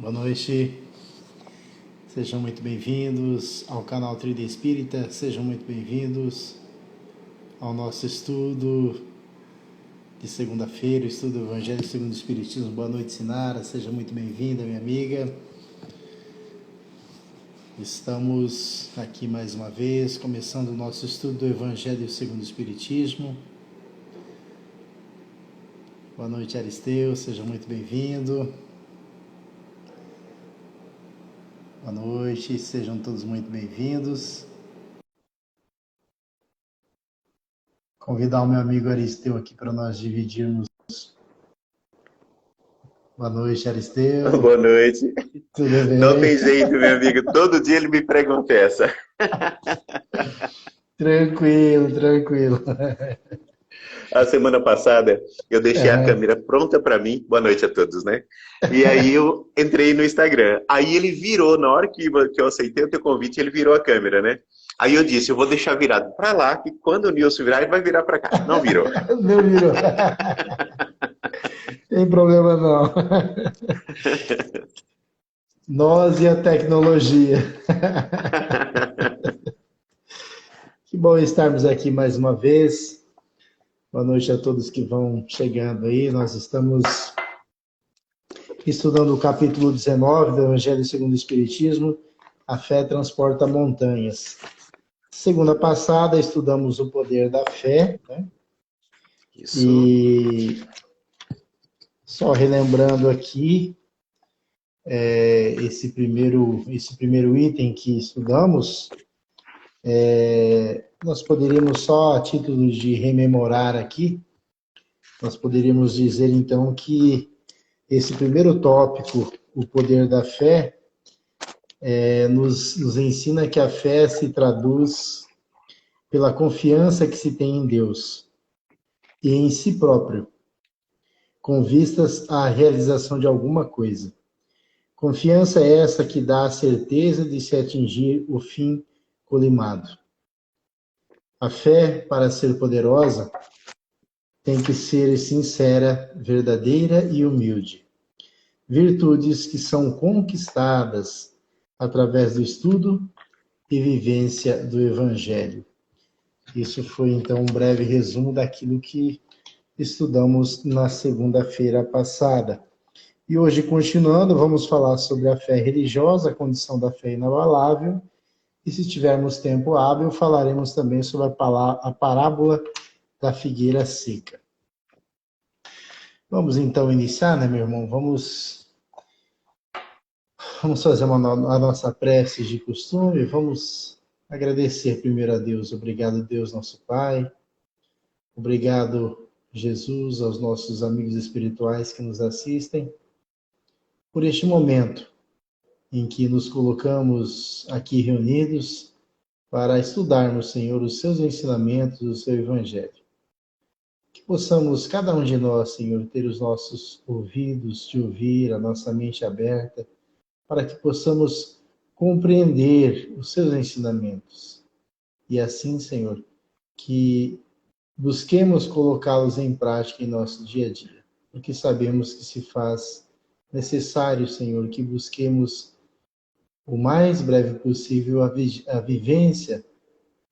Boa noite, sejam muito bem-vindos ao canal Tríade Espírita, sejam muito bem-vindos ao nosso estudo de segunda-feira, o estudo do Evangelho segundo o Espiritismo. Boa noite, Sinara, seja muito bem-vinda, minha amiga. Estamos aqui mais uma vez, começando o nosso estudo do Evangelho segundo o Espiritismo. Boa noite, Aristeu, seja muito bem-vindo. Boa noite, sejam todos muito bem-vindos. Convidar o meu amigo Aristeu aqui para nós dividirmos. Boa noite, Aristeu. Boa noite. Tudo bem? Não tem jeito, meu amigo. Todo dia ele me prega uma peça. Tranquilo. A semana passada eu deixei a câmera pronta para mim. Boa noite a todos, né? E aí eu entrei no Instagram. Aí ele virou, na hora que eu aceitei o teu convite, ele virou a câmera, né? Aí eu disse, eu vou deixar virado para lá, que quando o Nilson virar, ele vai virar para cá. Não virou. Não virou. Tem problema não. Nós e a tecnologia. Que bom estarmos aqui mais uma vez. Boa noite a todos que vão chegando aí. Nós estamos estudando o capítulo 19 do Evangelho segundo o Espiritismo, A Fé Transporta Montanhas. Segunda passada estudamos o poder da fé, né? Isso. E só relembrando aqui, esse primeiro item que estudamos, nós poderíamos só, a título de rememorar aqui, nós poderíamos dizer então que esse primeiro tópico, o poder da fé, nos ensina que a fé se traduz pela confiança que se tem em Deus e em si próprio, com vistas à realização de alguma coisa. Confiança é essa que dá a certeza de se atingir o fim colimado. A fé, para ser poderosa, tem que ser sincera, verdadeira e humilde. Virtudes que são conquistadas através do estudo e vivência do Evangelho. Isso foi, então, um breve resumo daquilo que estudamos na segunda-feira passada. E hoje, continuando, vamos falar sobre a fé religiosa, a condição da fé inabalável. E se tivermos tempo hábil, falaremos também sobre a parábola da figueira seca. Vamos então iniciar, né, meu irmão? Vamos fazer a nossa prece de costume. Vamos agradecer primeiro a Deus. Obrigado, Deus, nosso Pai. Obrigado, Jesus, aos nossos amigos espirituais que nos assistem, por este momento em que nos colocamos aqui reunidos para estudarmos, Senhor, os seus ensinamentos, o seu Evangelho. Que possamos, cada um de nós, Senhor, ter os nossos ouvidos de ouvir, a nossa mente aberta, para que possamos compreender os seus ensinamentos. E assim, Senhor, que busquemos colocá-los em prática em nosso dia a dia, porque sabemos que se faz necessário, Senhor, que busquemos o mais breve possível a vivência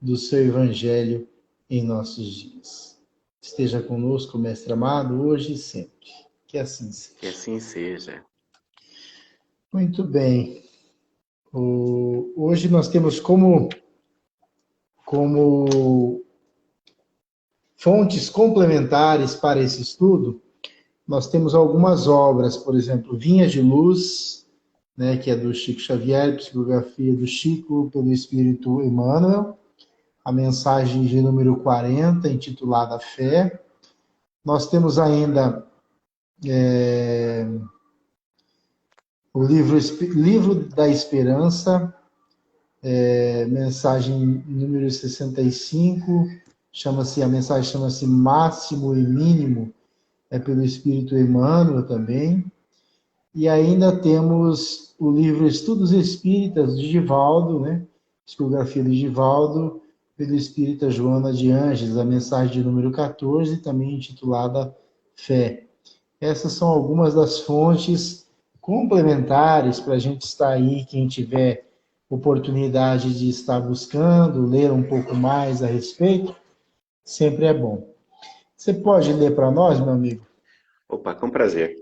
do seu Evangelho em nossos dias. Esteja conosco, Mestre amado, hoje e sempre. Que assim seja. Que assim seja. Muito bem. Hoje nós temos como fontes complementares para esse estudo, nós temos algumas obras, por exemplo, Vinhas de Luz, né, que é do Chico Xavier, psicografia do Chico pelo Espírito Emmanuel, a mensagem de número 40, intitulada Fé. Nós temos ainda o livro da Esperança, mensagem número 65, a mensagem chama-se Máximo e Mínimo, pelo Espírito Emmanuel também. E ainda temos o livro Estudos Espíritas, de Divaldo, né? Psicografia de Divaldo, pelo Espírita Joana de Ângeles, a mensagem de número 14, também intitulada Fé. Essas são algumas das fontes complementares para a gente estar aí, quem tiver oportunidade de estar buscando, ler um pouco mais a respeito, sempre é bom. Você pode ler para nós, meu amigo? Opa, com prazer.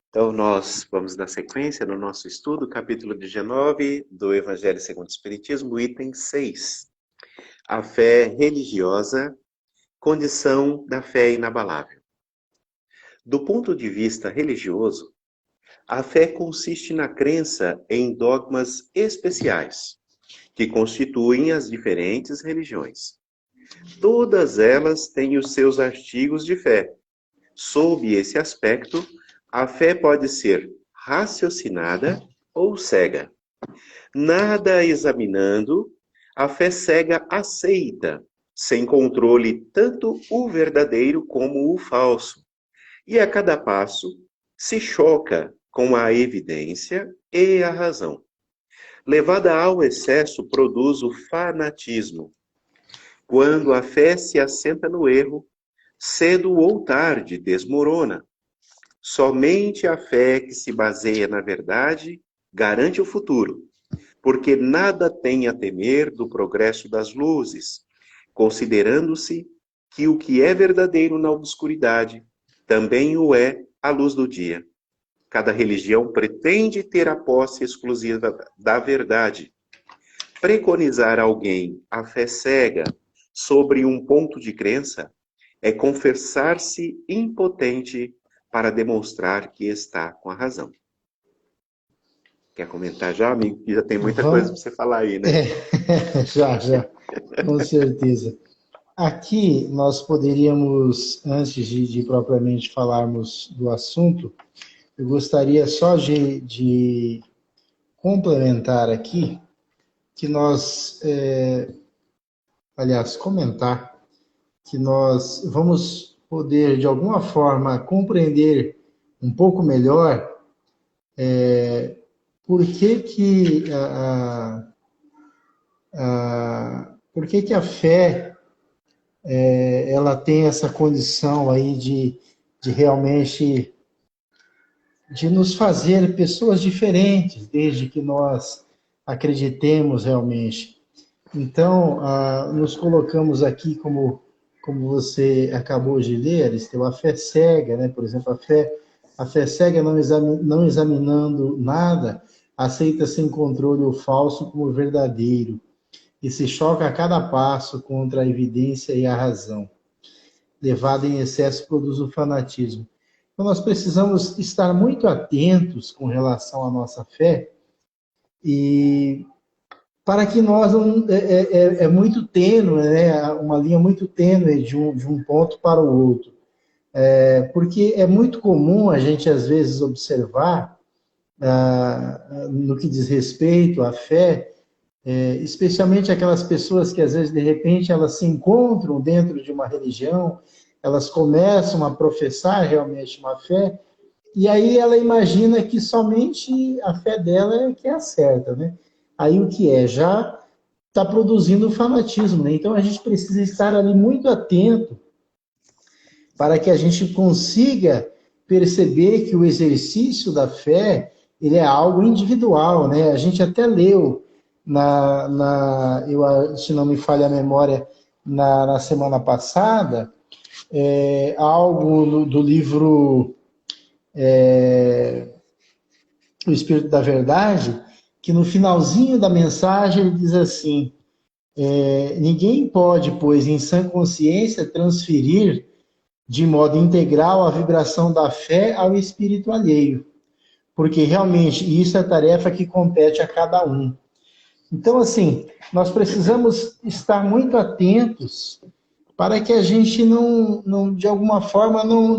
Então, nós vamos na sequência no nosso estudo, capítulo 19 do Evangelho segundo o Espiritismo, item 6. A fé religiosa, condição da fé inabalável. Do ponto de vista religioso, a fé consiste na crença em dogmas especiais, que constituem as diferentes religiões. Todas elas têm os seus artigos de fé. Sob esse aspecto, a fé pode ser raciocinada ou cega. Nada examinando, a fé cega aceita, sem controle, tanto o verdadeiro como o falso. E a cada passo, se choca com a evidência e a razão. Levada ao excesso, produz o fanatismo. Quando a fé se assenta no erro, cedo ou tarde desmorona. Somente a fé que se baseia na verdade garante o futuro, porque nada tem a temer do progresso das luzes, considerando-se que o que é verdadeiro na obscuridade também o é à luz do dia. Cada religião pretende ter a posse exclusiva da verdade. Preconizar alguém a fé cega sobre um ponto de crença é confessar-se impotente para demonstrar que está com a razão. Quer comentar já, amigo? Que já tem muita coisa para você falar aí, né? Já, com certeza. Aqui nós poderíamos, antes de propriamente falarmos do assunto, eu gostaria só de complementar aqui que nós, aliás, comentar que nós vamos poder, de alguma forma, compreender um pouco melhor por que a fé ela tem essa condição aí de realmente de nos fazer pessoas diferentes, desde que nós acreditemos realmente. Então, nos colocamos aqui como você acabou de ler, Aristeu, a fé cega, né? Por exemplo, a fé cega não examinando nada, aceita sem controle o falso como verdadeiro e se choca a cada passo contra a evidência e a razão. Levada em excesso produz o fanatismo. Então, nós precisamos estar muito atentos com relação à nossa fé e para que nós não... É muito tênue, né? Uma linha muito tênue de um ponto para o outro. Porque é muito comum a gente, às vezes, observar, no que diz respeito à fé, especialmente aquelas pessoas que, às vezes, de repente, elas se encontram dentro de uma religião, elas começam a professar realmente uma fé, e aí ela imagina que somente a fé dela é que é a certa, né? Aí o que é? Já está produzindo fanatismo, né? Então a gente precisa estar ali muito atento para que a gente consiga perceber que o exercício da fé, ele é algo individual, né? A gente até leu, se não me falha a memória, na semana passada, algo do livro O Espírito da Verdade, que no finalzinho da mensagem ele diz assim, ninguém pode, pois, em sã consciência, transferir de modo integral a vibração da fé ao espírito alheio, porque realmente isso é tarefa que compete a cada um. Então, assim, nós precisamos estar muito atentos para que a gente não de alguma forma, não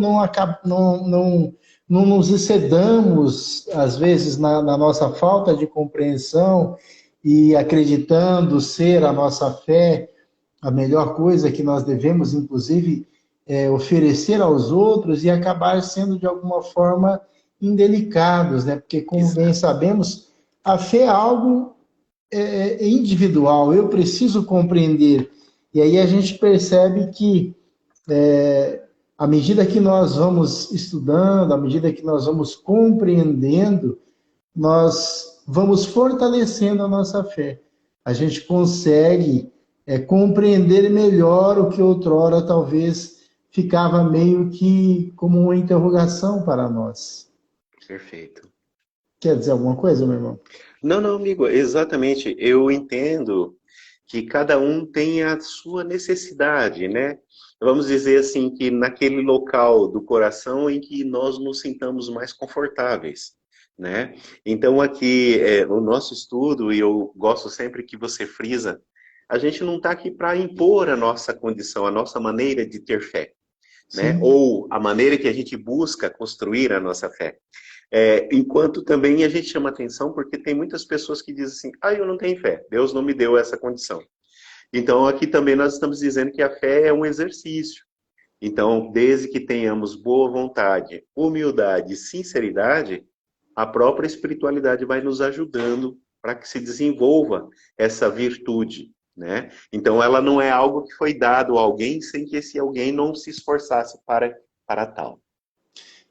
nos excedamos, às vezes, na nossa falta de compreensão e acreditando ser a nossa fé a melhor coisa que nós devemos, inclusive, oferecer aos outros e acabar sendo, de alguma forma, indelicados, né? Porque, como bem sabemos, a fé é algo individual, eu preciso compreender. E aí a gente percebe que à medida que nós vamos estudando, à medida que nós vamos compreendendo, nós vamos fortalecendo a nossa fé. A gente consegue compreender melhor o que outrora talvez ficava meio que como uma interrogação para nós. Perfeito. Quer dizer alguma coisa, meu irmão? Não, não, amigo, exatamente. Eu entendo que cada um tem a sua necessidade, né? Vamos dizer assim, que naquele local do coração em que nós nos sintamos mais confortáveis, né? Então aqui, o nosso estudo, e eu gosto sempre que você frisa, a gente não está aqui para impor a nossa condição, a nossa maneira de ter fé, né? Ou a maneira que a gente busca construir a nossa fé. Enquanto também a gente chama atenção porque tem muitas pessoas que dizem assim, eu não tenho fé, Deus não me deu essa condição. Então aqui também nós estamos dizendo que a fé é um exercício. Então, desde que tenhamos boa vontade, humildade e sinceridade, a própria espiritualidade vai nos ajudando para que se desenvolva essa virtude, né? Então ela não é algo que foi dado a alguém sem que esse alguém não se esforçasse para tal.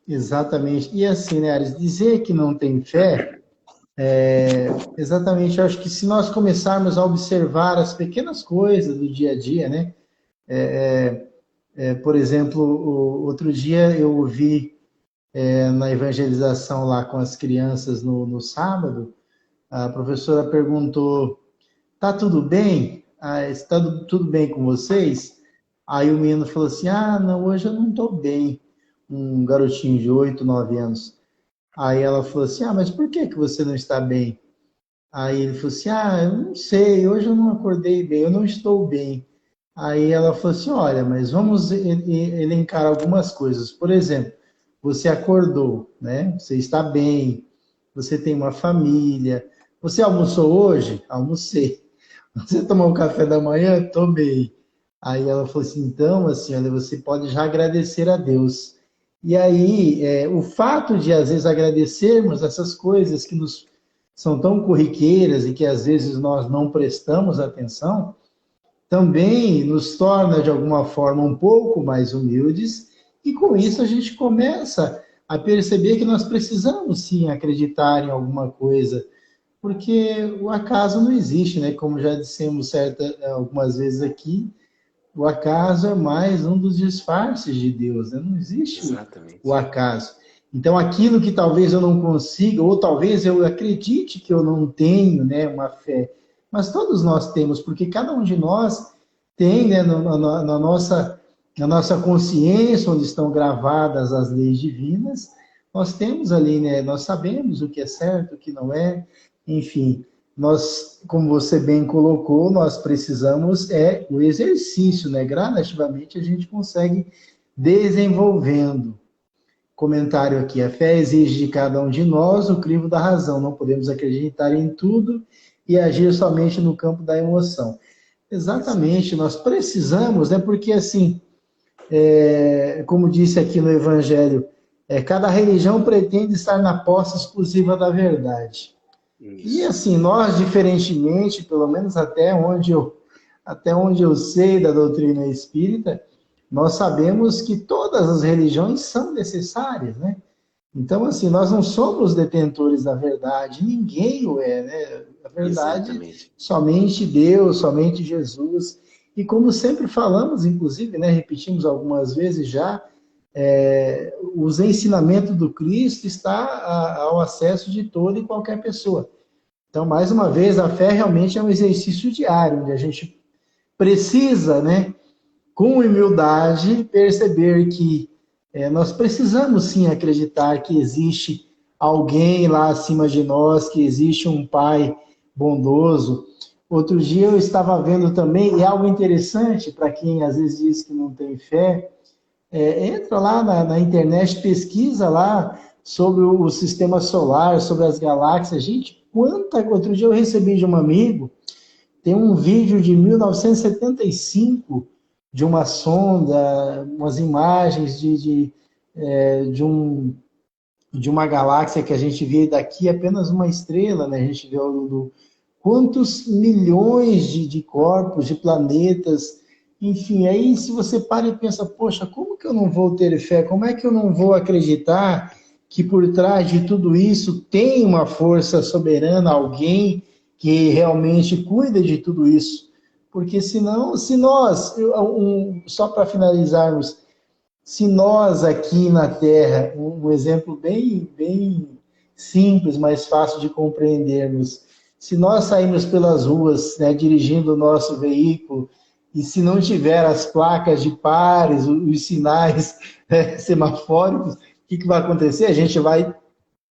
Exatamente. E assim, né, Ares, dizer que não tem fé, exatamente, eu acho que se nós começarmos a observar as pequenas coisas do dia a dia, né? Por exemplo, outro dia eu ouvi na evangelização lá com as crianças no sábado, a professora perguntou, tá tudo bem? Está tudo bem com vocês? Aí o menino falou assim, não, hoje eu não estou bem. Um garotinho de 8, 9 anos. Aí ela falou assim, mas por que você não está bem? Aí ele falou assim, eu não sei, hoje eu não acordei bem, eu não estou bem. Aí ela falou assim, olha, mas vamos elencar algumas coisas. Por exemplo, você acordou, né? Você está bem, você tem uma família. Você almoçou hoje? Almocei. Você tomou um café da manhã? Tomei. Aí ela falou assim, então, assim, olha, você pode já agradecer a Deus. E aí, o fato de, às vezes, agradecermos essas coisas que nos são tão corriqueiras e que, às vezes, nós não prestamos atenção, também nos torna, de alguma forma, um pouco mais humildes, e com isso a gente começa a perceber que nós precisamos, sim, acreditar em alguma coisa, porque o acaso não existe, né? Como já dissemos algumas vezes aqui, o acaso é mais um dos disfarces de Deus, né? Não existe o acaso. Então, aquilo que talvez eu não consiga, ou talvez eu acredite que eu não tenho, né, uma fé, mas todos nós temos, porque cada um de nós tem, né, na nossa consciência, onde estão gravadas as leis divinas, nós temos ali, né, nós sabemos o que é certo, o que não é, enfim. Nós, como você bem colocou, nós precisamos o exercício, né? Gradativamente a gente consegue desenvolvendo. Comentário aqui, a fé exige de cada um de nós o crivo da razão, não podemos acreditar em tudo e agir somente no campo da emoção. Exatamente, nós precisamos, né? Porque assim, como disse aqui no Evangelho, cada religião pretende estar na posse exclusiva da verdade. Isso. E assim, nós, diferentemente, pelo menos até onde eu sei da doutrina espírita, nós sabemos que todas as religiões são necessárias, né? Então, assim, nós não somos detentores da verdade, ninguém o é, né? A verdade, exatamente, somente Deus, somente Jesus. E como sempre falamos, inclusive, né, repetimos algumas vezes já, os ensinamentos do Cristo está ao acesso de toda e qualquer pessoa. Então, mais uma vez, a fé realmente é um exercício diário, onde a gente precisa, né, com humildade, perceber que nós precisamos sim acreditar que existe alguém lá acima de nós, que existe um Pai bondoso. Outro dia eu estava vendo também, e algo interessante para quem às vezes diz que não tem fé, entra lá na internet, pesquisa lá sobre o sistema solar, sobre as galáxias. Gente, outro dia eu recebi de um amigo, tem um vídeo de 1975 de uma sonda, umas imagens de uma galáxia que a gente vê daqui, apenas uma estrela, né? A gente vê quantos milhões de corpos, de planetas, Enfim, aí se você para e pensa, poxa, como que eu não vou ter fé? Como é que eu não vou acreditar que por trás de tudo isso tem uma força soberana, alguém que realmente cuida de tudo isso? Porque senão, se nós, só para finalizarmos, se nós aqui na Terra, um exemplo bem simples, mais fácil de compreendermos, se nós sairmos pelas ruas, né, dirigindo o nosso veículo, e se não tiver as placas de pares, os sinais semafóricos, o que vai acontecer? A gente vai,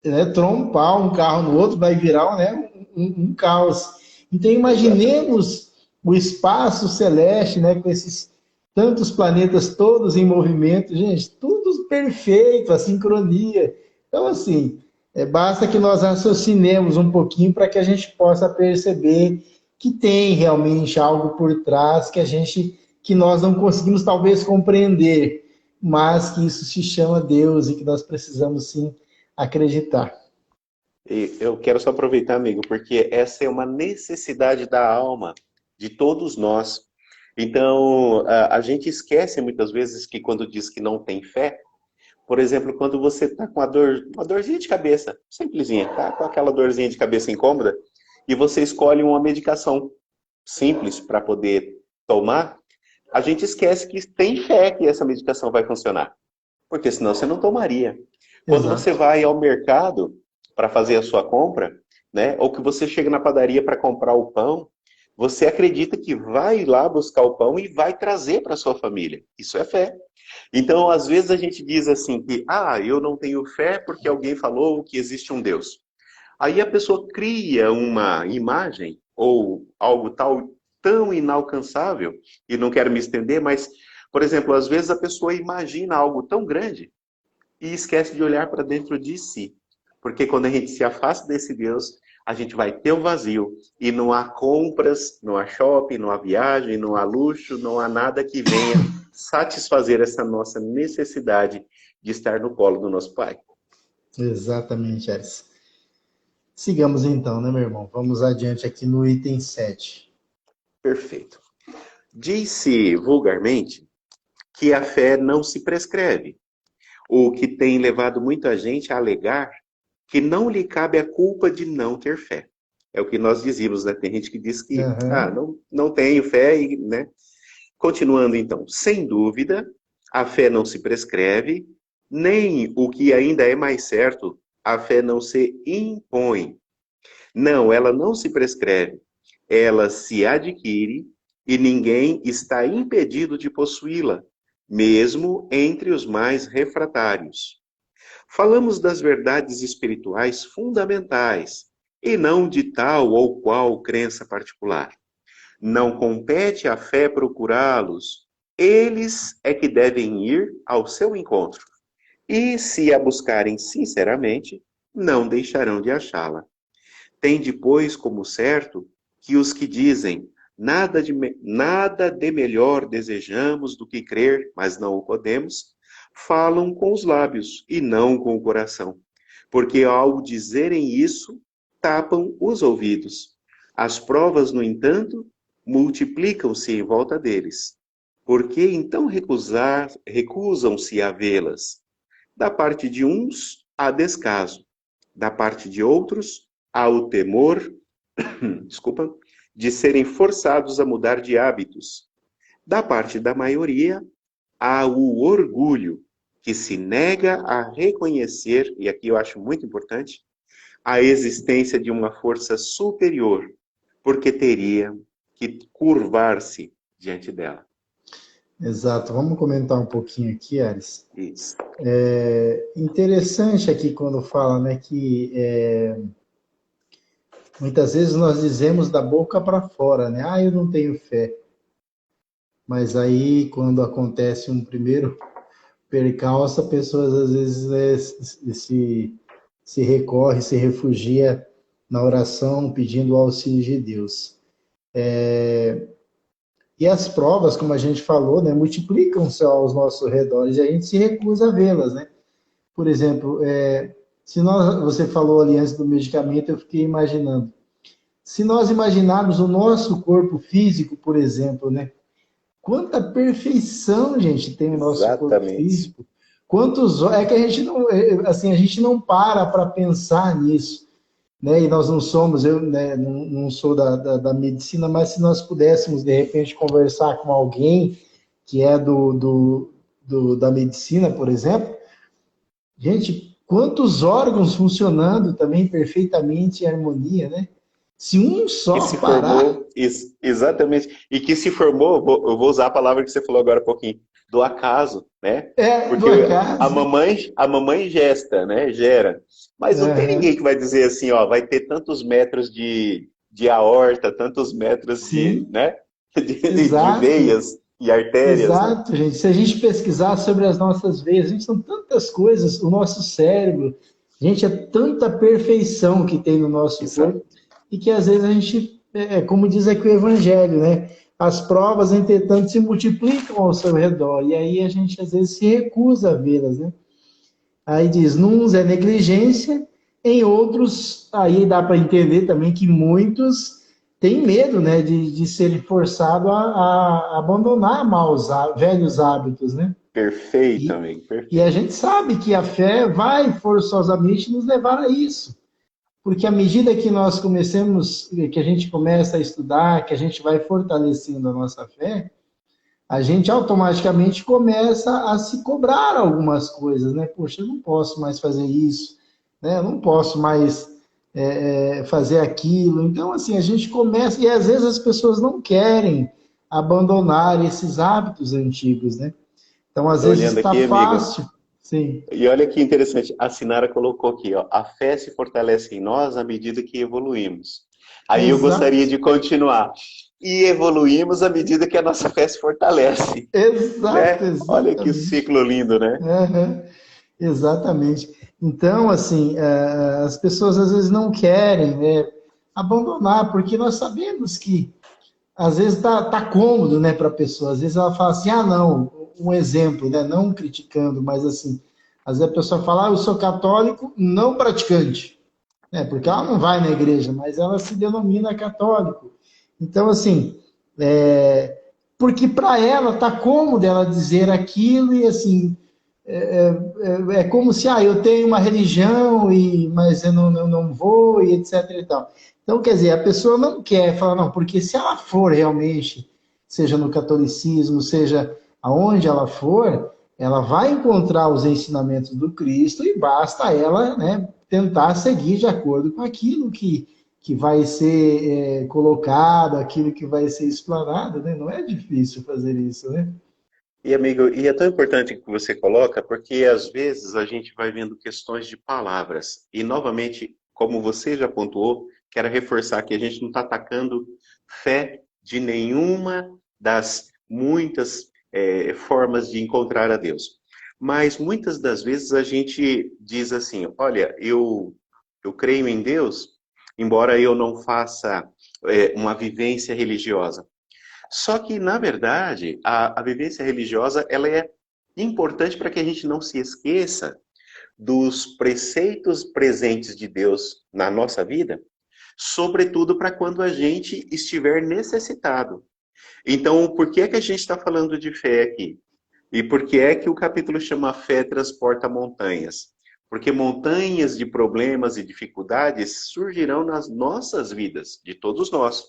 né, trompar um carro no outro, vai virar, né, um caos. Então, imaginemos o espaço celeste, né, com esses tantos planetas todos em movimento, gente, tudo perfeito, a sincronia. Então, assim, basta que nós raciocinemos um pouquinho para que a gente possa perceber que tem realmente algo por trás que nós não conseguimos talvez compreender, mas que isso se chama Deus e que nós precisamos sim acreditar. E eu quero só aproveitar, amigo, porque essa é uma necessidade da alma de todos nós. Então, a gente esquece muitas vezes que quando diz que não tem fé, por exemplo, quando você está com uma dorzinha de cabeça, simplesinha, tá com aquela dorzinha de cabeça incômoda, e você escolhe uma medicação simples para poder tomar, a gente esquece que tem fé que essa medicação vai funcionar, porque senão você não tomaria. Quando Exato. você vai ao mercado para fazer a sua compra, né, ou que você chega na padaria para comprar o pão, você acredita que vai lá buscar o pão e vai trazer para sua família. Isso é fé. Então, às vezes a gente diz assim que, eu não tenho fé porque alguém falou que existe um Deus. Aí a pessoa cria uma imagem ou algo tão inalcançável, e não quero me estender, mas, por exemplo, às vezes a pessoa imagina algo tão grande e esquece de olhar para dentro de si. Porque quando a gente se afasta desse Deus, a gente vai ter um vazio. E não há compras, não há shopping, não há viagem, não há luxo, não há nada que venha satisfazer essa nossa necessidade de estar no colo do nosso Pai. Exatamente, Alice. Sigamos então, né, meu irmão? Vamos adiante aqui no item 7. Perfeito. Diz-se vulgarmente que a fé não se prescreve, o que tem levado muita gente a alegar que não lhe cabe a culpa de não ter fé. É o que nós dizíamos, né? Tem gente que diz que não tenho fé, né? Continuando então, sem dúvida, a fé não se prescreve, nem o que ainda é mais certo, a fé não se impõe. Não, ela não se prescreve, ela se adquire e ninguém está impedido de possuí-la, mesmo entre os mais refratários. Falamos das verdades espirituais fundamentais, e não de tal ou qual crença particular. Não compete à fé procurá-los, eles é que devem ir ao seu encontro. E, se a buscarem sinceramente, não deixarão de achá-la. Tem depois como certo que os que dizem nada de melhor desejamos do que crer, mas não o podemos, falam com os lábios e não com o coração, porque ao dizerem isso, tapam os ouvidos. As provas, no entanto, multiplicam-se em volta deles. Por que então recusam-se a vê-las? Da parte de uns, há descaso. Da parte de outros, há o temor, de serem forçados a mudar de hábitos. Da parte da maioria, há o orgulho, que se nega a reconhecer, e aqui eu acho muito importante, a existência de uma força superior, porque teria que curvar-se diante dela. Exato. Vamos comentar um pouquinho aqui, Aris. Isso. Interessante aqui quando fala, né, que muitas vezes nós dizemos da boca para fora, né? Eu não tenho fé. Mas aí, quando acontece um primeiro percalço, a pessoa às vezes se recorre, se refugia na oração, pedindo o auxílio de Deus. E as provas, como a gente falou, né, multiplicam-se aos nossos redores e a gente se recusa a vê-las, né? Por exemplo, você falou ali antes do medicamento, eu fiquei imaginando. Se nós imaginarmos o nosso corpo físico, por exemplo, né? Quanta perfeição, gente, tem o nosso corpo Exatamente. físico. Quantos... É que a gente não, assim, a gente não para pensar nisso, né? E nós não somos, eu, né, não sou da medicina, mas se nós pudéssemos, de repente, conversar com alguém que é da medicina, por exemplo, gente, quantos órgãos funcionando também perfeitamente em harmonia, né? Se um Que só se parar, formou, exatamente, e que se formou, eu vou usar a palavra que você falou agora há pouquinho, do acaso, né? é Porque do acaso. a mamãe gesta, né? Gera. Mas não tem ninguém Uhum. que vai dizer assim, ó, vai ter tantos metros de aorta, tantos metros de, Sim, né? De exato. veias e artérias, né? Exato, gente. Se a gente pesquisar sobre as nossas veias, gente, são tantas coisas, o nosso cérebro, gente, é tanta perfeição que tem no nosso Exato. corpo, e que às vezes a gente, como diz aqui o Evangelho, né? As provas, entretanto, se multiplicam ao seu redor, e aí a gente às vezes se recusa a vê-las, né? Aí diz, nuns é negligência, em outros, aí dá para entender também que muitos têm medo, né, de serem forçados a abandonar velhos hábitos, né? Perfeito, E, amigo, e a perfeito. gente sabe que a fé vai forçosamente nos levar a isso. Porque à medida que nós comecemos, que a gente começa a estudar, que a gente vai fortalecendo a nossa fé, a gente automaticamente começa a se cobrar algumas coisas, né? Poxa, eu não posso mais fazer isso, né? Eu não posso mais fazer aquilo. Então, assim, a gente começa, e às vezes as pessoas não querem abandonar esses hábitos antigos, né? Então, às Tô vezes olhando está aqui, amigo. fácil, sim, E olha que interessante, a Sinara colocou aqui, ó, a fé se fortalece em nós à medida que evoluímos. Aí eu gostaria exato, de continuar. E evoluímos à medida que a nossa fé se fortalece, exato, né? Olha que exatamente. ciclo lindo, né? Uhum. Exatamente. Então, assim, as pessoas às vezes não querem, né, abandonar, porque nós sabemos que às vezes tá cômodo, né, para a pessoa. Às vezes ela fala assim, ah, não, um exemplo, né, não criticando, mas assim, às vezes a pessoa fala, ah, eu sou católico não praticante, né, porque ela não vai na igreja, mas ela se denomina católico. Então, assim, é, porque para ela tá cômodo ela dizer aquilo e assim, é como se, ah, eu tenho uma religião, mas eu não vou, e etc e tal. Então, quer dizer, a pessoa não quer falar, não, porque se ela for realmente, seja no catolicismo, seja aonde ela for, ela vai encontrar os ensinamentos do Cristo e basta ela, né, tentar seguir de acordo com aquilo que vai ser colocado, aquilo que vai ser explanado, né? Não é difícil fazer isso, né? E amigo, e é tão importante que você coloca, porque às vezes a gente vai vendo questões de palavras. E novamente, como você já pontuou, quero reforçar que a gente não está atacando fé de nenhuma das muitas formas de encontrar a Deus. Mas muitas das vezes a gente diz assim: olha, eu creio em Deus, embora eu não faça uma vivência religiosa. Só que, na verdade, a vivência religiosa ela é importante para que a gente não se esqueça dos preceitos presentes de Deus na nossa vida, sobretudo para quando a gente estiver necessitado. Então, por que é que a gente está falando de fé aqui? E por que é que o capítulo chama Fé Transporta Montanhas? Porque montanhas de problemas e dificuldades surgirão nas nossas vidas, de todos nós.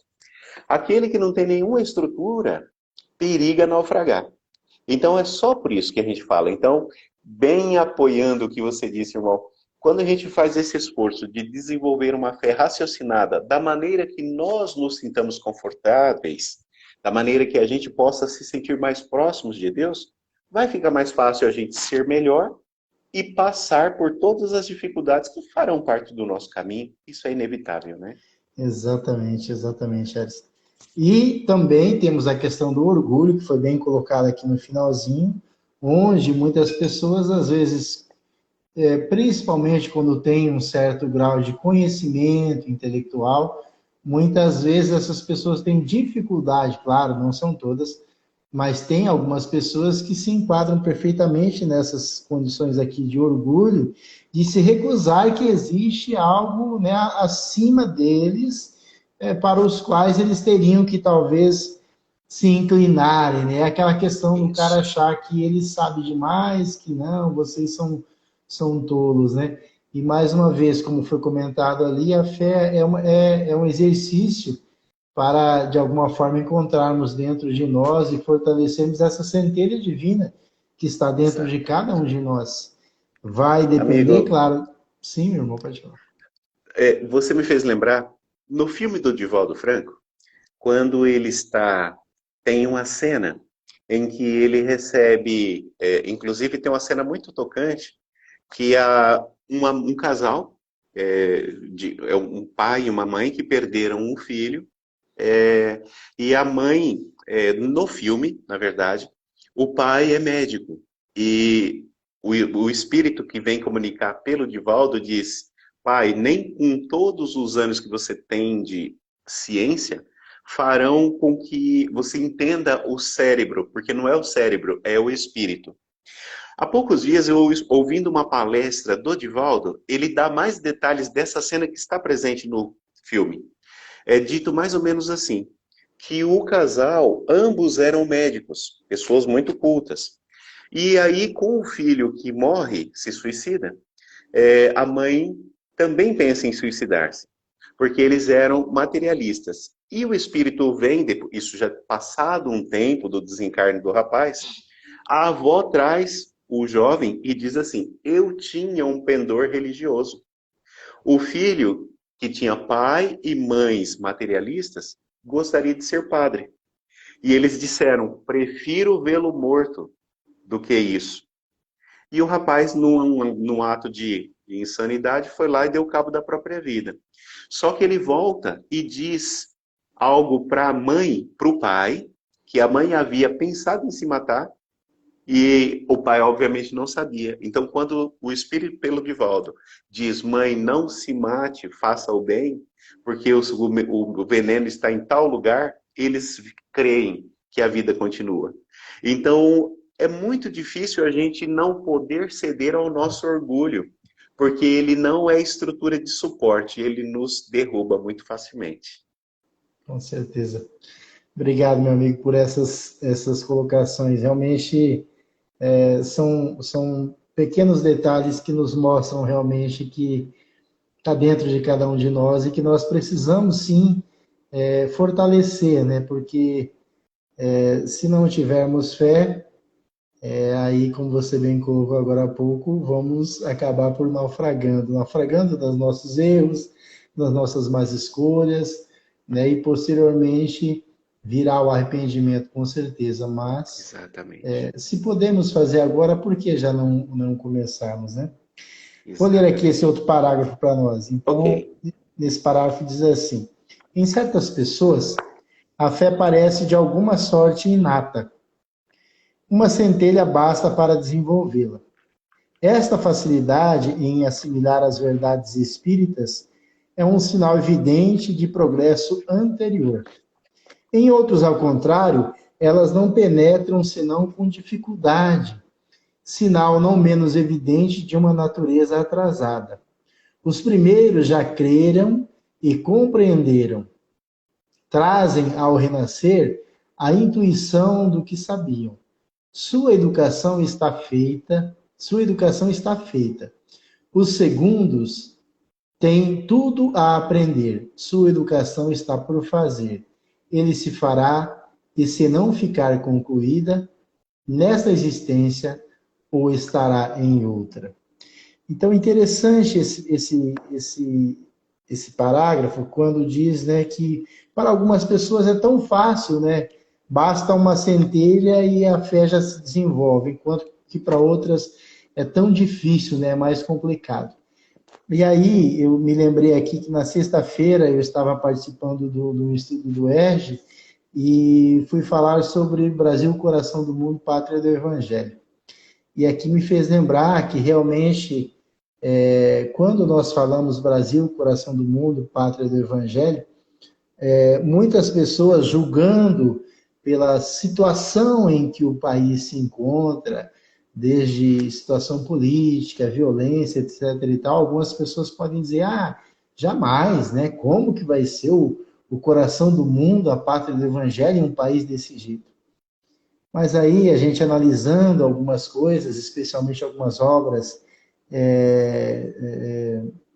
Aquele que não tem nenhuma estrutura periga naufragar. Então é só por isso que a gente fala. Então, bem apoiando o que você disse, irmão, quando a gente faz esse esforço de desenvolver uma fé raciocinada da maneira que nós nos sintamos confortáveis, da maneira que a gente possa se sentir mais próximos de Deus, vai ficar mais fácil a gente ser melhor e passar por todas as dificuldades que farão parte do nosso caminho. Isso é inevitável, né? Exatamente, exatamente, Edson. E também temos a questão do orgulho, que foi bem colocada aqui no finalzinho, onde muitas pessoas, às vezes, principalmente quando tem um certo grau de conhecimento intelectual, muitas vezes essas pessoas têm dificuldade, claro, não são todas, mas tem algumas pessoas que se enquadram perfeitamente nessas condições aqui de orgulho, de se recusar que existe algo, né, acima deles, para os quais eles teriam que talvez se inclinarem, né? Aquela questão do cara Isso. achar que ele sabe demais, que não, vocês são tolos, né? E mais uma vez, como foi comentado ali, a fé é um exercício para, de alguma forma, encontrarmos dentro de nós e fortalecermos essa centelha divina que está dentro de cada um Exatamente. de nós. Vai depender, Amigo, claro. Sim, meu irmão, pode falar. você me fez lembrar, no filme do Divaldo Franco, quando ele está. Tem uma cena em que ele recebe. Inclusive, tem uma cena muito tocante, que um casal, é um pai e uma mãe que perderam um filho, e a mãe, no filme, na verdade, o pai é médico. E o espírito que vem comunicar pelo Divaldo diz: pai, nem com todos os anos que você tem de ciência farão com que você entenda o cérebro, porque não é o cérebro, é o espírito. Há poucos dias, eu ouvindo uma palestra do Divaldo, ele dá mais detalhes dessa cena que está presente no filme. É dito mais ou menos assim, que o casal, ambos eram médicos, pessoas muito cultas. E aí, com o filho que morre, se suicida, a mãe também pensa em suicidar-se, porque eles eram materialistas. E o espírito vem, isso já passado um tempo do desencarne do rapaz, a avó traz o jovem e diz assim: eu tinha um pendor religioso. O filho, que tinha pai e mães materialistas, gostaria de ser padre. E eles disseram: prefiro vê-lo morto do que isso. E o rapaz, num ato de insanidade, foi lá e deu cabo da própria vida. Só que ele volta e diz algo para a mãe, para o pai, que a mãe havia pensado em se matar, e o pai, obviamente, não sabia. Então, quando o espírito pelo Divaldo diz: mãe, não se mate, faça o bem, porque o veneno está em tal lugar, eles creem que a vida continua. Então, é muito difícil a gente não poder ceder ao nosso orgulho, porque ele não é estrutura de suporte, ele nos derruba muito facilmente. Com certeza. Obrigado, meu amigo, por essas colocações. Realmente são pequenos detalhes que nos mostram realmente que está dentro de cada um de nós e que nós precisamos sim fortalecer, né? Porque se não tivermos fé, aí, como você bem colocou agora há pouco, vamos acabar por naufragando dos nossos erros, das nossas más escolhas, né? E posteriormente virá o arrependimento, com certeza. Mas Exatamente. se podemos fazer agora, por que já não começarmos, né? Vou ler aqui esse Exatamente. outro parágrafo para nós. Ok. Então, nesse parágrafo diz assim: em certas pessoas, a fé parece de alguma sorte inata. Uma centelha basta para desenvolvê-la. Esta facilidade em assimilar as verdades espíritas é um sinal evidente de progresso anterior. Em outros, ao contrário, elas não penetram senão com dificuldade, sinal não menos evidente de uma natureza atrasada. Os primeiros já creram e compreenderam, trazem ao renascer a intuição do que sabiam. Sua educação está feita. Os segundos têm tudo a aprender. Sua educação está por fazer. Ele se fará, e se não ficar concluída, nesta existência ou estará em outra. Então, interessante esse parágrafo, quando diz, né, que para algumas pessoas é tão fácil, né? Basta uma centelha e a fé já se desenvolve, enquanto que para outras é tão difícil, né? É mais complicado. E aí, eu me lembrei aqui que na sexta-feira eu estava participando do estudo do ERG e fui falar sobre Brasil, coração do mundo, pátria do Evangelho. E aqui me fez lembrar que realmente, quando nós falamos Brasil, coração do mundo, pátria do Evangelho, muitas pessoas julgando pela situação em que o país se encontra, desde situação política, violência, etc. e tal, algumas pessoas podem dizer, jamais, né? Como que vai ser o coração do mundo, a pátria do evangelho, em um país desse jeito. Mas aí, a gente analisando algumas coisas, especialmente algumas obras,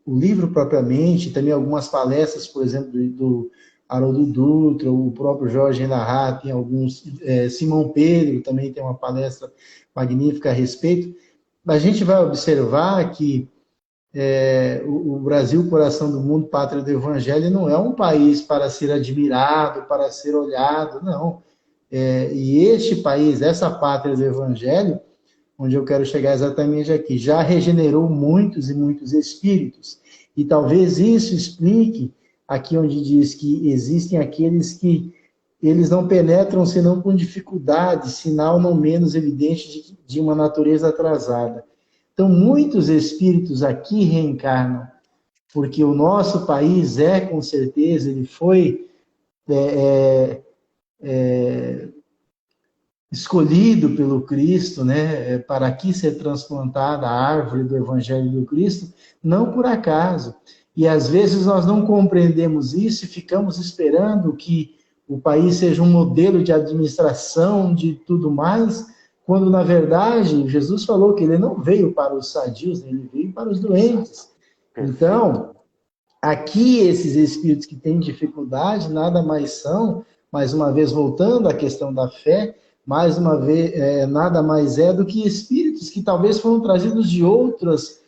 o livro propriamente, também algumas palestras, por exemplo, do Haroldo Dutra, o próprio Jorge Enarrat, tem alguns, Simão Pedro também tem uma palestra magnífica a respeito. A gente vai observar que o Brasil, coração do mundo, pátria do evangelho, não é um país para ser admirado, para ser olhado, não. E este país, essa pátria do evangelho, onde eu quero chegar exatamente aqui, já regenerou muitos e muitos espíritos. E talvez isso explique aqui onde diz que existem aqueles que eles não penetram senão com dificuldade, sinal não menos evidente de uma natureza atrasada. Então, muitos espíritos aqui reencarnam, porque o nosso país com certeza, ele foi escolhido pelo Cristo, né, para aqui ser transplantada a árvore do Evangelho do Cristo, não por acaso. E às vezes nós não compreendemos isso e ficamos esperando que o país seja um modelo de administração, de tudo mais, quando na verdade Jesus falou que ele não veio para os sadios, ele veio para os doentes. Então, aqui esses espíritos que têm dificuldade nada mais são, mais uma vez voltando à questão da fé, mais uma vez, nada mais do que espíritos que talvez foram trazidos de outras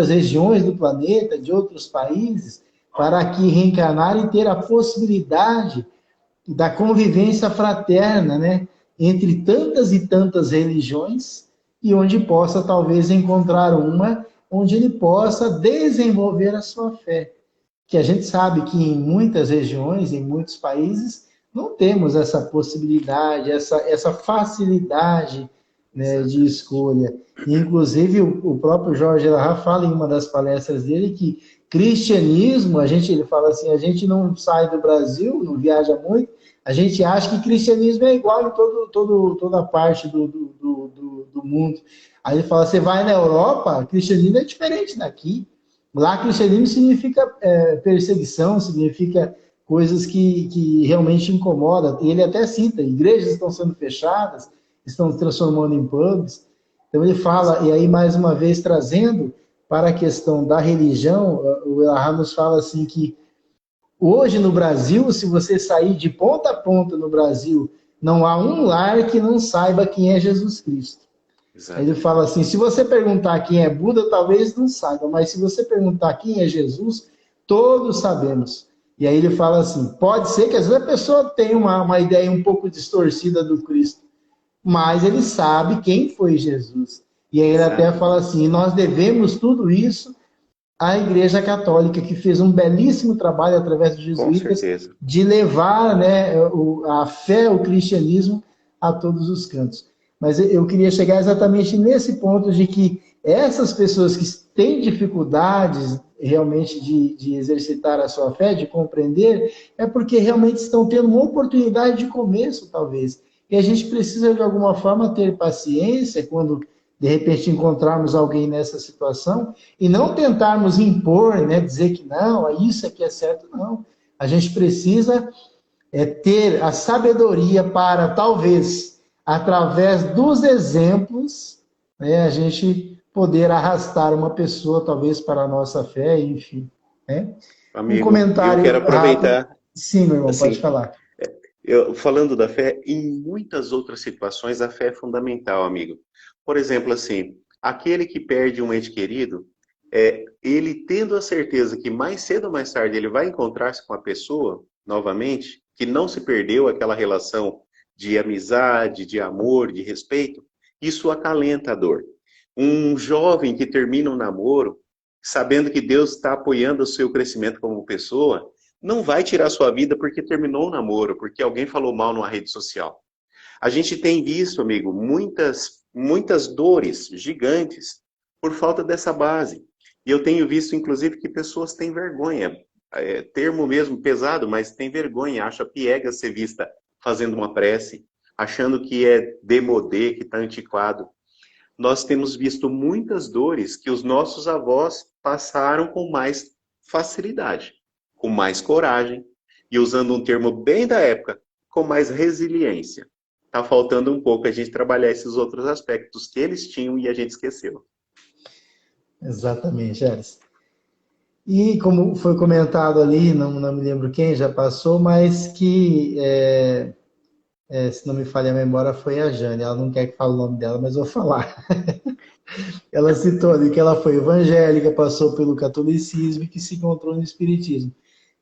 regiões do planeta, de outros países, para aqui reencarnar e ter a possibilidade da convivência fraterna, né, entre tantas e tantas religiões, e onde possa talvez encontrar uma onde ele possa desenvolver a sua fé. Que a gente sabe que em muitas regiões, em muitos países, não temos essa possibilidade, essa facilidade, né, de escolha. Inclusive, o próprio Jorge Enarrat fala em uma das palestras dele que cristianismo, ele fala assim, a gente não sai do Brasil, não viaja muito, a gente acha que cristianismo é igual em toda parte do mundo. Aí ele fala, você vai na Europa, cristianismo é diferente daqui. Lá, cristianismo significa perseguição, significa coisas que realmente incomodam. Ele até cita, igrejas estão sendo fechadas, estão se transformando em pubs. Então ele fala, e aí mais uma vez trazendo para a questão da religião, o Enarrat nos fala assim que hoje no Brasil, se você sair de ponta a ponta no Brasil, não há um lar que não saiba quem é Jesus Cristo. Exato. Ele fala assim, se você perguntar quem é Buda, talvez não saiba, mas se você perguntar quem é Jesus, todos sabemos. E aí ele fala assim, pode ser que às vezes a pessoa tenha uma ideia um pouco distorcida do Cristo, mas ele sabe quem foi Jesus. E aí ele até fala assim, nós devemos tudo isso à Igreja Católica, que fez um belíssimo trabalho através dos jesuítas de levar, né, a fé, o cristianismo a todos os cantos. Mas eu queria chegar exatamente nesse ponto de que essas pessoas que têm dificuldades realmente de exercitar a sua fé, de compreender, é porque realmente estão tendo uma oportunidade de começo, talvez. E a gente precisa, de alguma forma, ter paciência quando, de repente, encontrarmos alguém nessa situação e não tentarmos impor, né, dizer que não, isso aqui é certo, não. A gente precisa ter a sabedoria para, talvez, através dos exemplos, né, a gente poder arrastar uma pessoa, talvez, para a nossa fé, enfim. Né? Amigo, um comentário eu quero aproveitar... rápido. Sim, meu irmão, assim, pode falar. Falando da fé, em muitas outras situações, a fé é fundamental, amigo. Por exemplo, assim, aquele que perde um ente querido, ele tendo a certeza que mais cedo ou mais tarde ele vai encontrar-se com a pessoa, novamente, que não se perdeu aquela relação de amizade, de amor, de respeito, isso acalenta a dor. Um jovem que termina um namoro, sabendo que Deus está apoiando o seu crescimento como pessoa, não vai tirar sua vida porque terminou o namoro, porque alguém falou mal numa rede social. A gente tem visto, amigo, muitas dores gigantes por falta dessa base. E eu tenho visto, inclusive, que pessoas têm vergonha. Termo mesmo pesado, mas tem vergonha, acha piegas ser vista fazendo uma prece, achando que é demodê, que está antiquado. Nós temos visto muitas dores que os nossos avós passaram com mais facilidade, com mais coragem, e usando um termo bem da época, com mais resiliência. Está faltando um pouco a gente trabalhar esses outros aspectos que eles tinham e a gente esqueceu. Exatamente, Elis. E como foi comentado ali, não me lembro quem já passou, mas que, se não me falha a memória, foi a Jane. Ela não quer que fale o nome dela, mas eu vou falar. Ela citou ali que ela foi evangélica, passou pelo catolicismo e que se encontrou no espiritismo.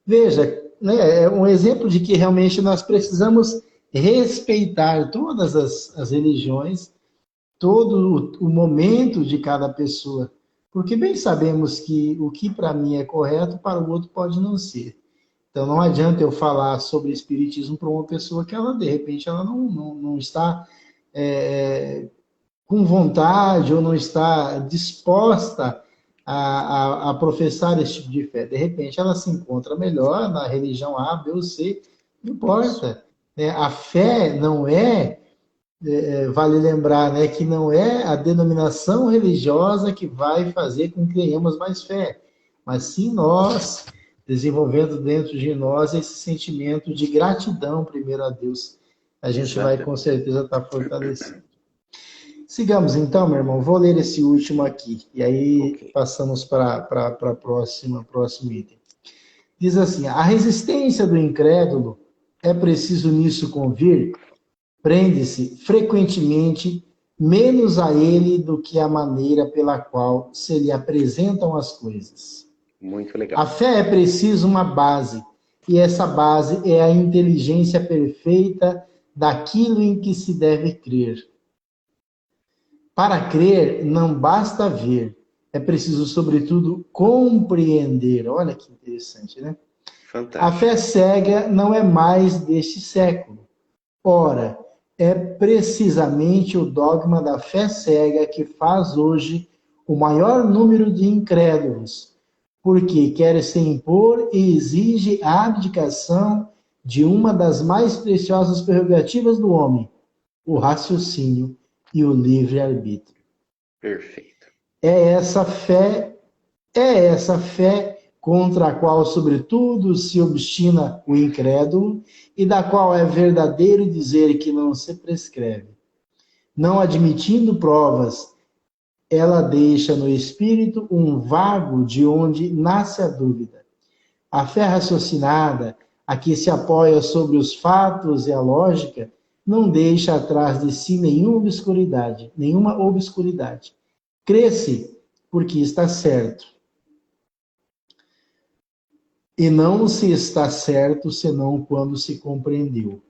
Veja, né, é um exemplo de que realmente nós precisamos respeitar todas as religiões, todo o momento de cada pessoa, porque bem sabemos que o que para mim é correto, para o outro pode não ser. Então não adianta eu falar sobre espiritismo para uma pessoa que ela, de repente, ela não está com vontade ou não está disposta a professar esse tipo de fé. De repente, ela se encontra melhor na religião A, B ou C, não importa. A fé não vale lembrar, né, que não é a denominação religiosa que vai fazer com que tenhamos mais fé, mas sim nós, desenvolvendo dentro de nós esse sentimento de gratidão, primeiro a Deus. A gente vai com certeza estar fortalecido. Sigamos então, meu irmão. Vou ler esse último aqui. E aí passamos para próximo item. Diz assim: a resistência do incrédulo, é preciso nisso convir, prende-se frequentemente menos a ele do que a maneira pela qual se lhe apresentam as coisas. Muito legal. A fé é preciso uma base, e essa base é a inteligência perfeita daquilo em que se deve crer. Para crer, não basta ver, é preciso, sobretudo, compreender. Olha que interessante, né? Fantástico. A fé cega não é mais deste século. Ora, é precisamente o dogma da fé cega que faz hoje o maior número de incrédulos, porque quer se impor e exige a abdicação de uma das mais preciosas prerrogativas do homem, o raciocínio e o livre-arbítrio. Perfeito. É essa fé contra a qual, sobretudo, se obstina o incrédulo e da qual é verdadeiro dizer que não se prescreve. Não admitindo provas, ela deixa no espírito um vago de onde nasce a dúvida. A fé raciocinada, a que se apoia sobre os fatos e a lógica, não deixa atrás de si nenhuma obscuridade. Crê-se porque está certo. E não se está certo senão quando se compreendeu.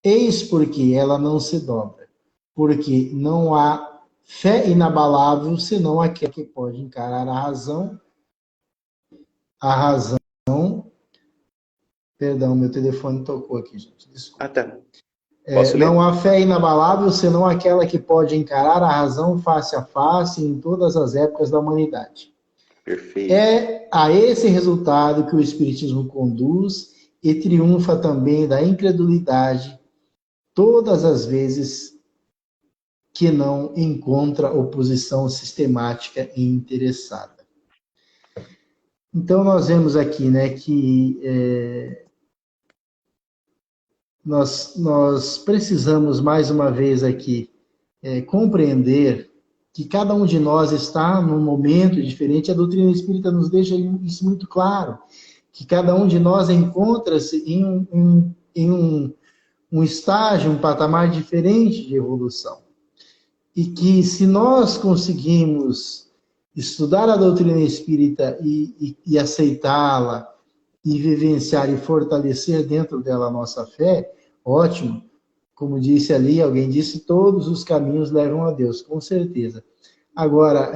Eis porque ela não se dobra, porque não há fé inabalável senão aquela que pode encarar a razão. Perdão, meu telefone tocou aqui, gente. Desculpa. Tá. Não há fé inabalável senão aquela que pode encarar a razão face a face em todas as épocas da humanidade. Perfeito. É a esse resultado que o Espiritismo conduz e triunfa também da incredulidade todas as vezes que não encontra oposição sistemática e interessada. Então, nós vemos aqui, né, que nós precisamos, mais uma vez aqui, compreender que cada um de nós está num momento diferente. A doutrina espírita nos deixa isso muito claro, que cada um de nós encontra-se em um estágio, um patamar diferente de evolução. E que se nós conseguimos estudar a doutrina espírita e aceitá-la, e vivenciar e fortalecer dentro dela a nossa fé, ótimo. Como disse ali, alguém disse, todos os caminhos levam a Deus, com certeza. Agora,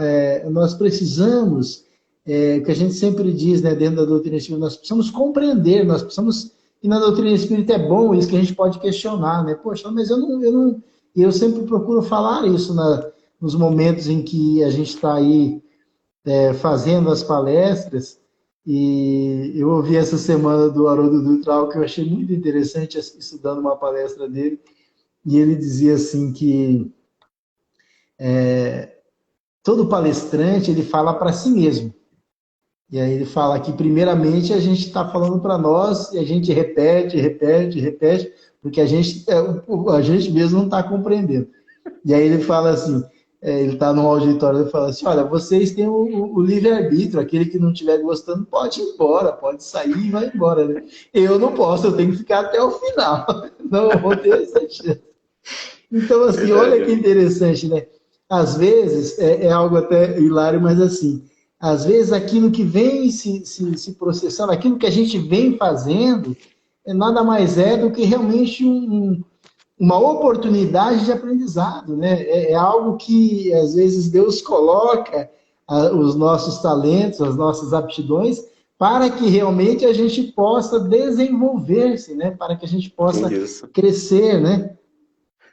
nós precisamos, o que a gente sempre diz, né, dentro da doutrina espírita, nós precisamos compreender, nós precisamos, e na doutrina espírita é bom isso que a gente pode questionar, né? Poxa, mas eu sempre procuro falar isso nos momentos em que a gente está aí fazendo as palestras. E eu ouvi essa semana do Haroldo Dutra, que eu achei muito interessante, estudando uma palestra dele, e ele dizia assim que todo palestrante ele fala para si mesmo. E aí ele fala que, primeiramente, a gente está falando para nós e a gente repete, repete, repete, porque a gente mesmo não está compreendendo. E aí ele fala assim, ele está no auditório, ele fala assim, olha, vocês têm o livre-arbítrio, aquele que não estiver gostando pode ir embora, pode sair e vai embora, né? Eu não posso, eu tenho que ficar até o final, não eu vou ter essa chance. Então, assim, Verdade, olha que amigo. interessante, né? Às vezes, é algo até hilário, mas assim, às vezes aquilo que vem se processando, aquilo que a gente vem fazendo, nada mais é do que realmente uma oportunidade de aprendizado, né? É algo que, às vezes, Deus coloca os nossos talentos, as nossas aptidões, para que realmente a gente possa desenvolver-se, né? Para que a gente possa Isso. crescer, né?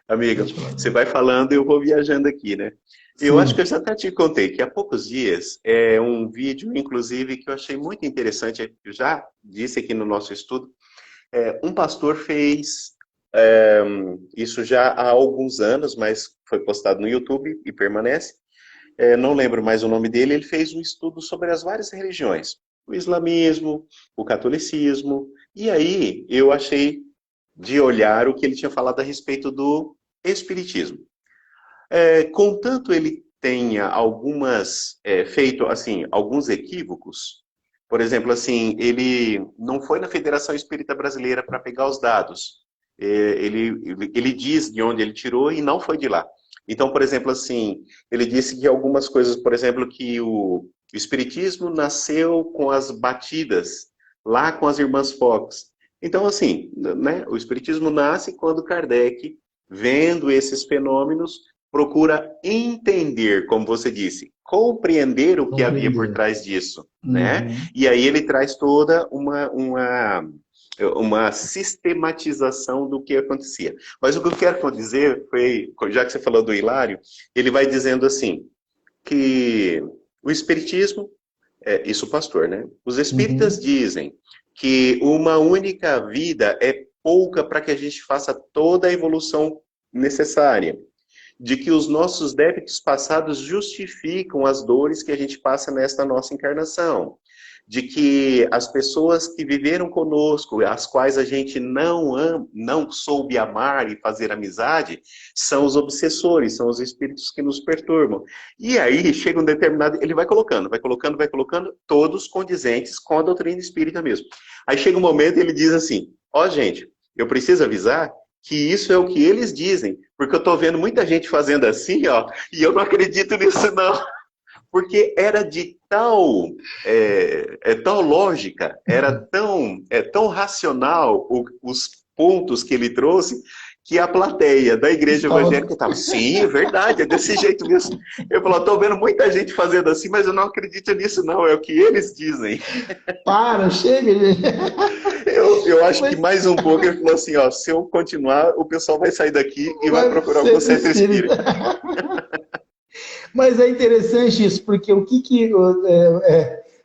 Amigo, Pode falar. você vai falando e eu vou viajando aqui, né? Eu acho que eu Sim. já até te contei que há poucos dias, um vídeo, inclusive, que eu achei muito interessante, eu já disse aqui no nosso estudo, um pastor fez isso já há alguns anos, mas foi postado no YouTube e permanece. Não lembro mais o nome dele. Ele fez um estudo sobre as várias religiões, o islamismo, o catolicismo, e aí eu achei de olhar o que ele tinha falado a respeito do espiritismo. Contanto ele tenha feito assim alguns equívocos, por exemplo, assim, ele não foi na Federação Espírita Brasileira para pegar os dados. Ele diz de onde ele tirou e não foi de lá. Então, por exemplo, assim, ele disse que algumas coisas, por exemplo, que o Espiritismo nasceu com as batidas, lá com as irmãs Fox. Então, assim, né, o Espiritismo nasce quando Kardec, vendo esses fenômenos, procura entender, como você disse, compreender o que havia por Compreender. trás disso, né? Uhum. E aí ele traz toda uma sistematização do que acontecia. Mas o que eu quero dizer foi, já que você falou do Hilário, ele vai dizendo assim, que o espiritismo, isso o pastor, né? Os espíritas Uhum. dizem que uma única vida é pouca para que a gente faça toda a evolução necessária, de que os nossos débitos passados justificam as dores que a gente passa nesta nossa encarnação, de que as pessoas que viveram conosco, as quais a gente não soube amar e fazer amizade, são os obsessores, são os espíritos que nos perturbam. E aí chega um determinado, ele vai colocando, todos condizentes com a doutrina espírita mesmo. Aí chega um momento e ele diz assim, ó gente, eu preciso avisar que isso é o que eles dizem, porque eu estou vendo muita gente fazendo assim, ó, e eu não acredito nisso não, porque era de tal lógica, era tão racional os pontos que ele trouxe, que a plateia da igreja Estava... evangélica estava, sim, é verdade, é desse jeito mesmo. Eu falo, estou vendo muita gente fazendo assim, mas eu não acredito nisso não, é o que eles dizem. Para, chega, gente. Eu acho que Mas mais um pouco ele falou assim, ó, se eu continuar, o pessoal vai sair daqui e vai vai pro procurar o centro centro espírita. espírita. Mas é interessante isso, porque o que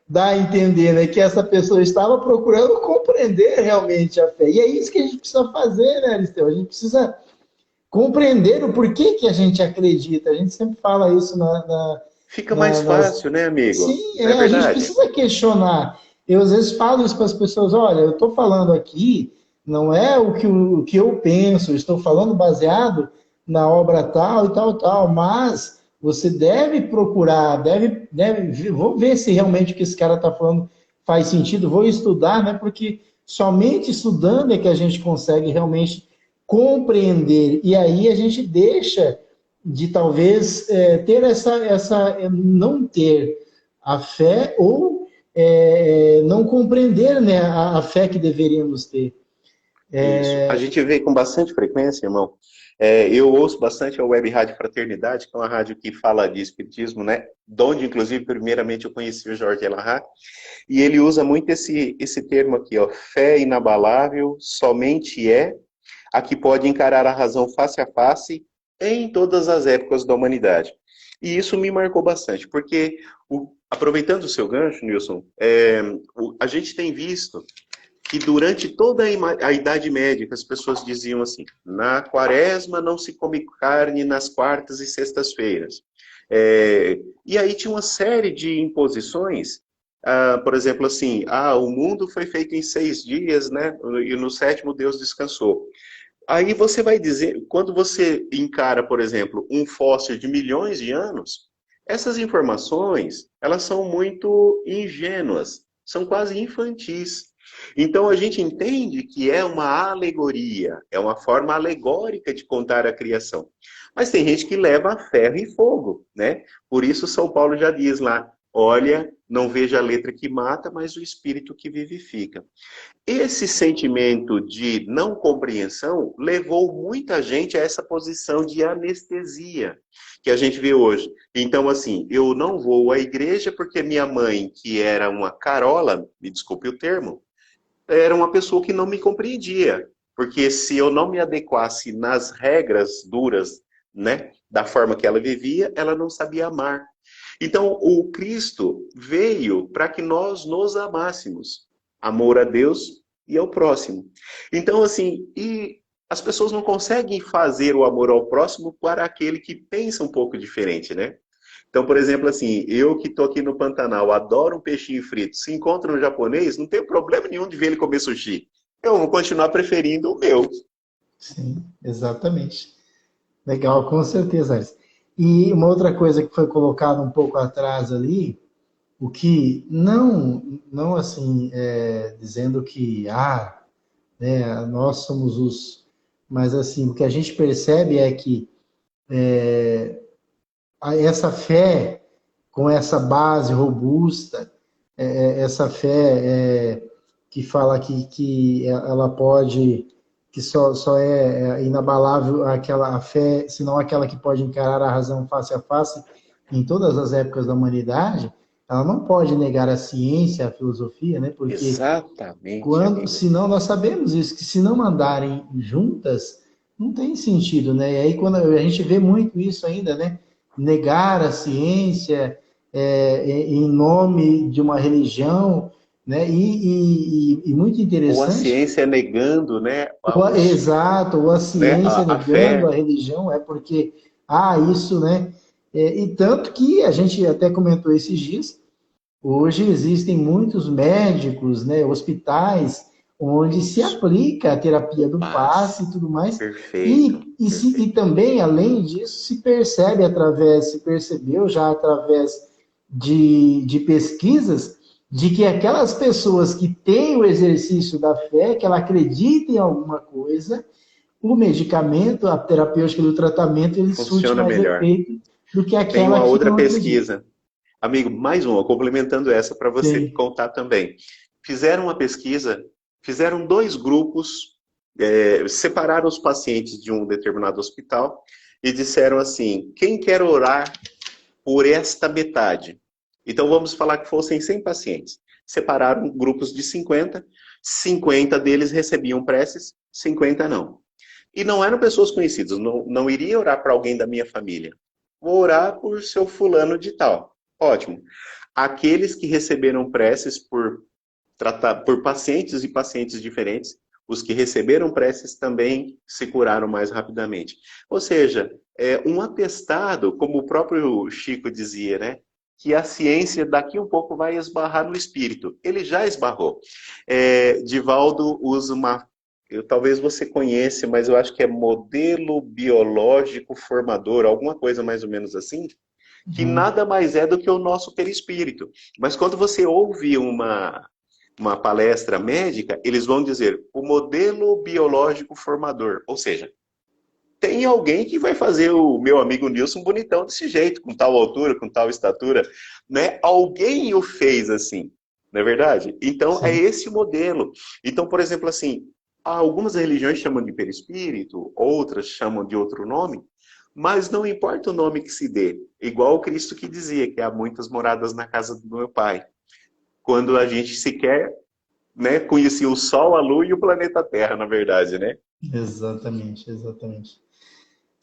dá a entender, né? Que essa pessoa estava procurando compreender realmente a fé. E é isso que a gente precisa fazer, né, Aristeu? A gente precisa compreender o porquê que a gente acredita. A gente sempre fala isso Fica mais nas... fácil, né, amigo? Sim, Não é a gente verdade? precisa questionar. Eu às vezes falo isso para as pessoas, olha, eu estou falando aqui, não é o que eu penso, eu estou falando baseado na obra tal e tal, tal, mas você deve procurar, vou ver se realmente o que esse cara está falando faz sentido, vou estudar, né? Porque somente estudando é que a gente consegue realmente compreender, e aí a gente deixa de talvez ter não ter a fé ou não compreender, né, a fé que deveríamos ter. Isso. A gente vê com bastante frequência, irmão. Eu ouço bastante a Web Rádio Fraternidade, que é uma rádio que fala de espiritismo, né? De onde, inclusive, primeiramente eu conheci o Jorge Elahá, e ele usa muito esse termo aqui, ó, fé inabalável, somente a que pode encarar a razão face a face em todas as épocas da humanidade. E isso me marcou bastante, porque, aproveitando o seu gancho, Nilson, a gente tem visto que durante toda a Idade Média, as pessoas diziam assim, na quaresma não se come carne nas quartas e sextas-feiras. E aí tinha uma série de imposições por exemplo, assim, o mundo foi feito em 6 dias, né? E no sétimo Deus descansou. Aí você vai dizer, quando você encara, por exemplo, um fóssil de milhões de anos, essas informações, elas são muito ingênuas, são quase infantis. Então a gente entende que é uma alegoria, é uma forma alegórica de contar a criação. Mas tem gente que leva a ferro e fogo, né? Por isso São Paulo já diz lá, olha, não veja a letra que mata, mas o espírito que vivifica. Esse sentimento de não compreensão levou muita gente a essa posição de anestesia que a gente vê hoje. Então, assim, eu não vou à igreja porque minha mãe, que era uma carola, me desculpe o termo, era uma pessoa que não me compreendia. Porque se eu não me adequasse nas regras duras, né, da forma que ela vivia, ela não sabia amar. Então, o Cristo veio para que nós nos amássemos. Amor a Deus e ao próximo. Então, assim, e as pessoas não conseguem fazer o amor ao próximo para aquele que pensa um pouco diferente, né? Então, por exemplo, assim, eu que estou aqui no Pantanal, adoro um peixinho frito, se encontra um japonês, não tenho problema nenhum de ver ele comer sushi. Eu vou continuar preferindo o meu. Sim, exatamente. Legal, com certeza, Alice. E uma outra coisa que foi colocada um pouco atrás ali, o que não assim, dizendo que, né, nós somos os... Mas assim, o que a gente percebe é que essa fé, com essa base robusta, essa fé que fala que ela pode, que só é inabalável aquela a fé, senão aquela que pode encarar a razão face a face em todas as épocas da humanidade, ela não pode negar a ciência, a filosofia, né? Porque Exatamente, amigo. senão nós sabemos isso, que se não andarem juntas, não tem sentido, né? E aí quando a gente vê muito isso ainda, né? Negar a ciência em nome de uma religião, né? E muito Ou a interessante, ciência negando, né, exato, ou a né, ciência a negando fé. a religião, é porque, isso, né? E tanto que a gente até comentou esses dias, hoje existem muitos médicos, né, hospitais, onde se Isso. aplica a terapia do passe Paz. e tudo mais. Perfeito, E perfeito. também, além disso, se percebeu já através de pesquisas, de que aquelas pessoas que têm o exercício da fé, que ela acredita em alguma coisa, o medicamento, a terapêutica do tratamento, ele surte Funciona mais melhor. efeito do que Tem aquela uma que outra não acredita. pesquisa. Amigo, mais uma, complementando essa para você Sim. contar também. Fizeram uma pesquisa, fizeram 2 grupos, separaram os pacientes de um determinado hospital e disseram assim: quem quer orar por esta metade? Então vamos falar que fossem 100 pacientes. Separaram grupos de 50, 50 deles recebiam preces, 50 não. E não eram pessoas conhecidas, não iria orar para alguém da minha família. Vou orar por seu fulano de tal. Ótimo. Aqueles que receberam preces por pacientes e pacientes diferentes, os que receberam preces também se curaram mais rapidamente. Ou seja, um atestado, como o próprio Chico dizia, né? Que a ciência daqui um pouco vai esbarrar no espírito. Ele já esbarrou. Divaldo usa talvez você conheça, mas eu acho que é modelo biológico formador, alguma coisa mais ou menos assim, que Uhum. nada mais é do que o nosso perispírito. Mas quando você ouve uma palestra médica, eles vão dizer o modelo biológico formador. Ou seja, tem alguém que vai fazer o meu amigo Nilson bonitão desse jeito, com tal altura, com tal estatura, né? Alguém o fez assim, não é verdade? Então, é Sim. esse o modelo. Então, por exemplo, assim, algumas religiões chamam de perispírito, outras chamam de outro nome, mas não importa o nome que se dê. Igual o Cristo que dizia que há muitas moradas na casa do meu Pai. Quando a gente sequer, né, conhecia o Sol, a Lua e o planeta Terra, na verdade, né? Exatamente, exatamente.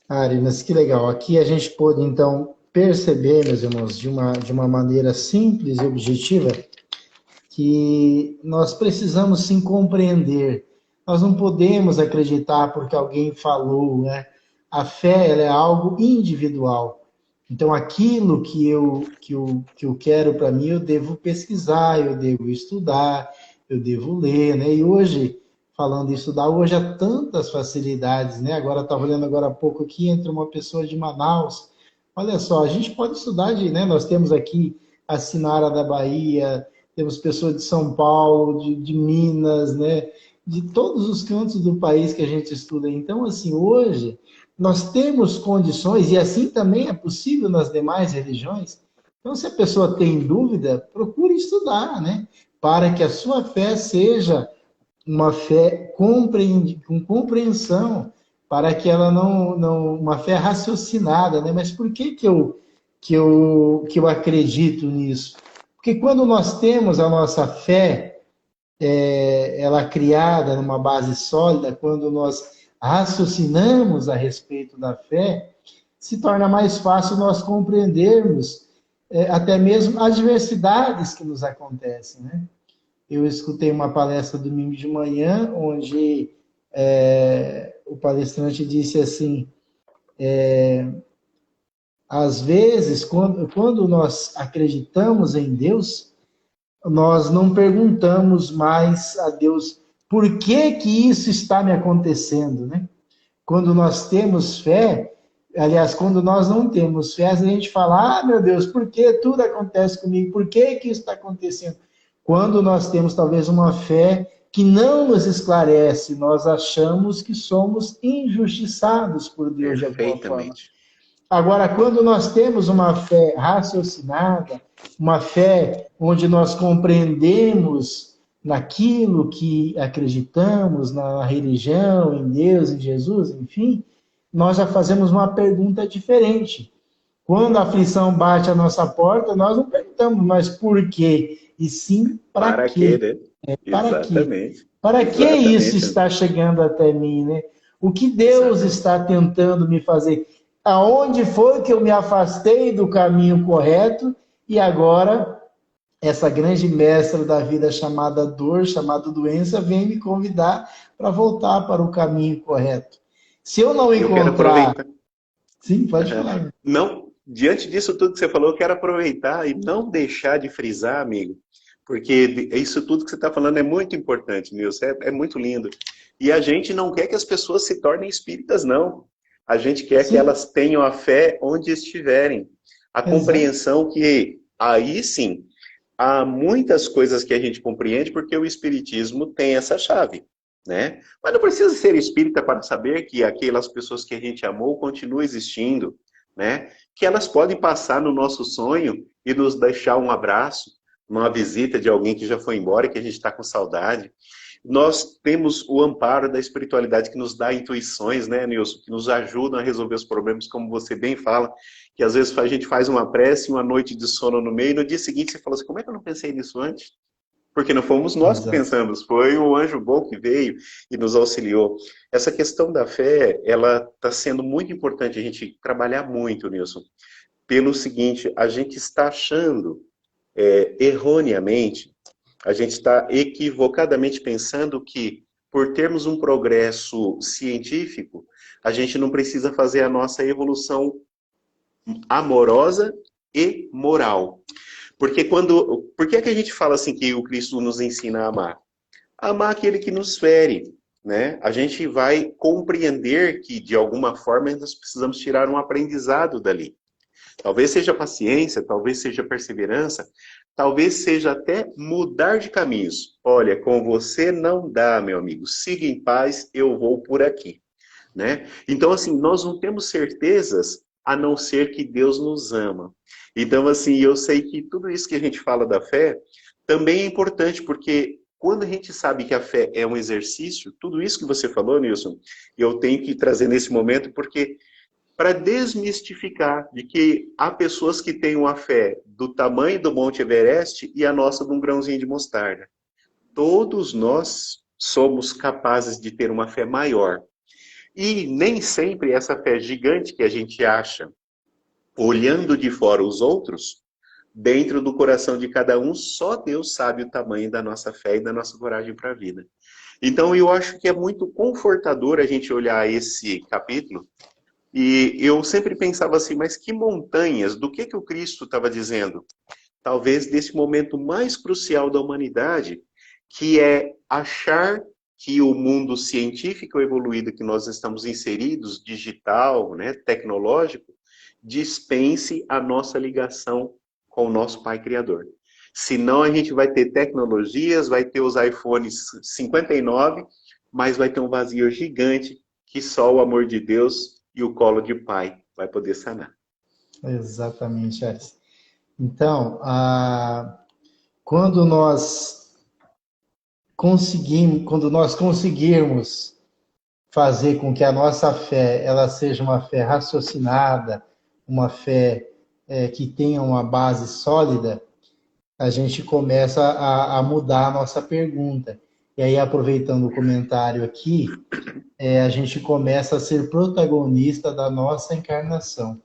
Ari, mas que legal. Aqui a gente pôde, então, perceber, meus irmãos, de uma maneira simples e objetiva, que nós precisamos sim compreender. Nós não podemos acreditar porque alguém falou, né? A fé, ela é algo individual. Então, aquilo que eu quero para mim, eu devo pesquisar, eu devo estudar, eu devo ler, né? E hoje, falando em estudar, hoje há tantas facilidades, né? Agora, estava olhando agora há pouco aqui, entra uma pessoa de Manaus. Olha só, a gente pode estudar, né? Nós temos aqui a Sinara da Bahia, temos pessoas de São Paulo, de Minas, né? De todos os cantos do país que a gente estuda. Então, assim, hoje nós temos condições, e assim também é possível nas demais religiões. Então, se a pessoa tem dúvida, procure estudar, né? Para que a sua fé seja uma fé com compreensão, para que ela não uma fé raciocinada, né? Mas por que eu acredito nisso? Porque quando nós temos a nossa fé, ela criada numa base sólida, quando nós raciocinamos a respeito da fé, se torna mais fácil nós compreendermos até mesmo as diversidades que nos acontecem, né? Eu escutei uma palestra domingo de manhã, onde o palestrante disse assim, às vezes, quando nós acreditamos em Deus, nós não perguntamos mais a Deus por que que isso está me acontecendo, né? Quando nós temos fé, aliás, quando nós não temos fé, a gente fala, ah, meu Deus, por que tudo acontece comigo? Por que que isso está acontecendo? Quando nós temos talvez uma fé que não nos esclarece, nós achamos que somos injustiçados por Deus de alguma forma. Perfeitamente. Agora, quando nós temos uma fé raciocinada, uma fé onde nós compreendemos naquilo que acreditamos, na religião, em Deus, em Jesus, enfim, nós já fazemos uma pergunta diferente. Quando a aflição bate à nossa porta, nós não perguntamos mais por quê, e sim para quê. Quê, né? Para quê? Exatamente. Para que isso Exatamente. está chegando até mim, né? O que Deus Exatamente. está tentando me fazer? Aonde foi que eu me afastei do caminho correto e agora essa grande mestra da vida chamada dor, chamada doença, vem me convidar para voltar para o caminho correto. Se eu não Eu quero encontrar... aproveitar. Sim, pode falar. Não, diante disso tudo que você falou, eu quero aproveitar e não deixar de frisar, amigo, porque isso tudo que você está falando é muito importante, Nilson, é muito lindo. E a gente não quer que as pessoas se tornem espíritas, não. A gente quer que elas tenham a fé onde estiverem. A compreensão que, aí sim, há muitas coisas que a gente compreende porque o espiritismo tem essa chave, né? Mas não precisa ser espírita para saber que aquelas pessoas que a gente amou continuam existindo, né? Que elas podem passar no nosso sonho e nos deixar um abraço, uma visita de alguém que já foi embora e que a gente está com saudade. Nós temos o amparo da espiritualidade que nos dá intuições, né, Nilson? Que nos ajudam a resolver os problemas, como você bem fala, que às vezes a gente faz uma prece, uma noite de sono no meio, e no dia seguinte você fala assim, como é que eu não pensei nisso antes? Porque não fomos nós que pensamos, foi o anjo bom que veio e nos auxiliou. Essa questão da fé, ela está sendo muito importante a gente trabalhar muito, Nilson, pelo seguinte, a gente está achando erroneamente, a gente está equivocadamente pensando que, por termos um progresso científico, a gente não precisa fazer a nossa evolução amorosa e moral. Por que é que a gente fala assim que o Cristo nos ensina a amar? Amar aquele que nos fere, né? A gente vai compreender que, de alguma forma, nós precisamos tirar um aprendizado dali. Talvez seja paciência, talvez seja perseverança, talvez seja até mudar de caminhos. Olha, com você não dá, meu amigo. Siga em paz, eu vou por aqui, né? Então, assim, nós não temos certezas a não ser que Deus nos ama. Então, assim, eu sei que tudo isso que a gente fala da fé também é importante, porque quando a gente sabe que a fé é um exercício, tudo isso que você falou, Nilson, eu tenho que trazer nesse momento, porque para desmistificar de que há pessoas que têm uma fé do tamanho do Monte Everest e a nossa de um grãozinho de mostarda. Todos nós somos capazes de ter uma fé maior. E nem sempre essa fé gigante que a gente acha, olhando de fora os outros, dentro do coração de cada um, só Deus sabe o tamanho da nossa fé e da nossa coragem para a vida. Então eu acho que é muito confortador a gente olhar esse capítulo, E eu sempre pensava assim, mas que montanhas? Do que o Cristo estava dizendo? Talvez desse momento mais crucial da humanidade, que é achar que o mundo científico evoluído que nós estamos inseridos, digital, né, tecnológico, dispense a nossa ligação com o nosso Pai Criador. Senão a gente vai ter tecnologias, vai ter os iPhones 59, mas vai ter um vazio gigante que só o amor de Deus e o colo de Pai vai poder sanar. Exatamente, Alice. Então, quando nós conseguirmos fazer com que a nossa fé ela seja uma fé raciocinada, uma fé que tenha uma base sólida, a gente começa a mudar a nossa pergunta. E aí, aproveitando o comentário aqui, a gente começa a ser protagonista da nossa encarnação.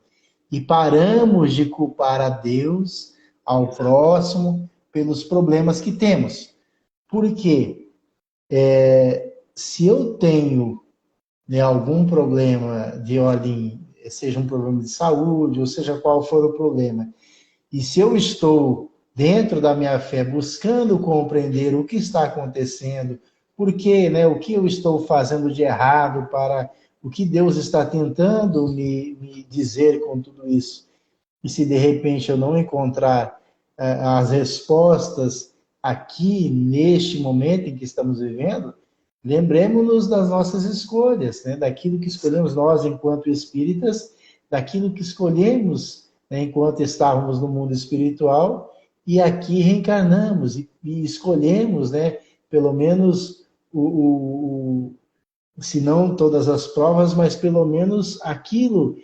E paramos de culpar a Deus, ao próximo, pelos problemas que temos. Por quê? Se eu tenho algum problema de ordem, seja um problema de saúde, ou seja qual for o problema, e se eu estou dentro da minha fé buscando compreender o que está acontecendo, por quê, o que eu estou fazendo de errado, para o que Deus está tentando me dizer com tudo isso, e se de repente eu não encontrar as respostas aqui, neste momento em que estamos vivendo, lembremos-nos das nossas escolhas, daquilo que escolhemos nós enquanto espíritas, daquilo que escolhemos enquanto estávamos no mundo espiritual, e aqui reencarnamos e escolhemos, pelo menos, se não todas as provas, mas pelo menos aquilo,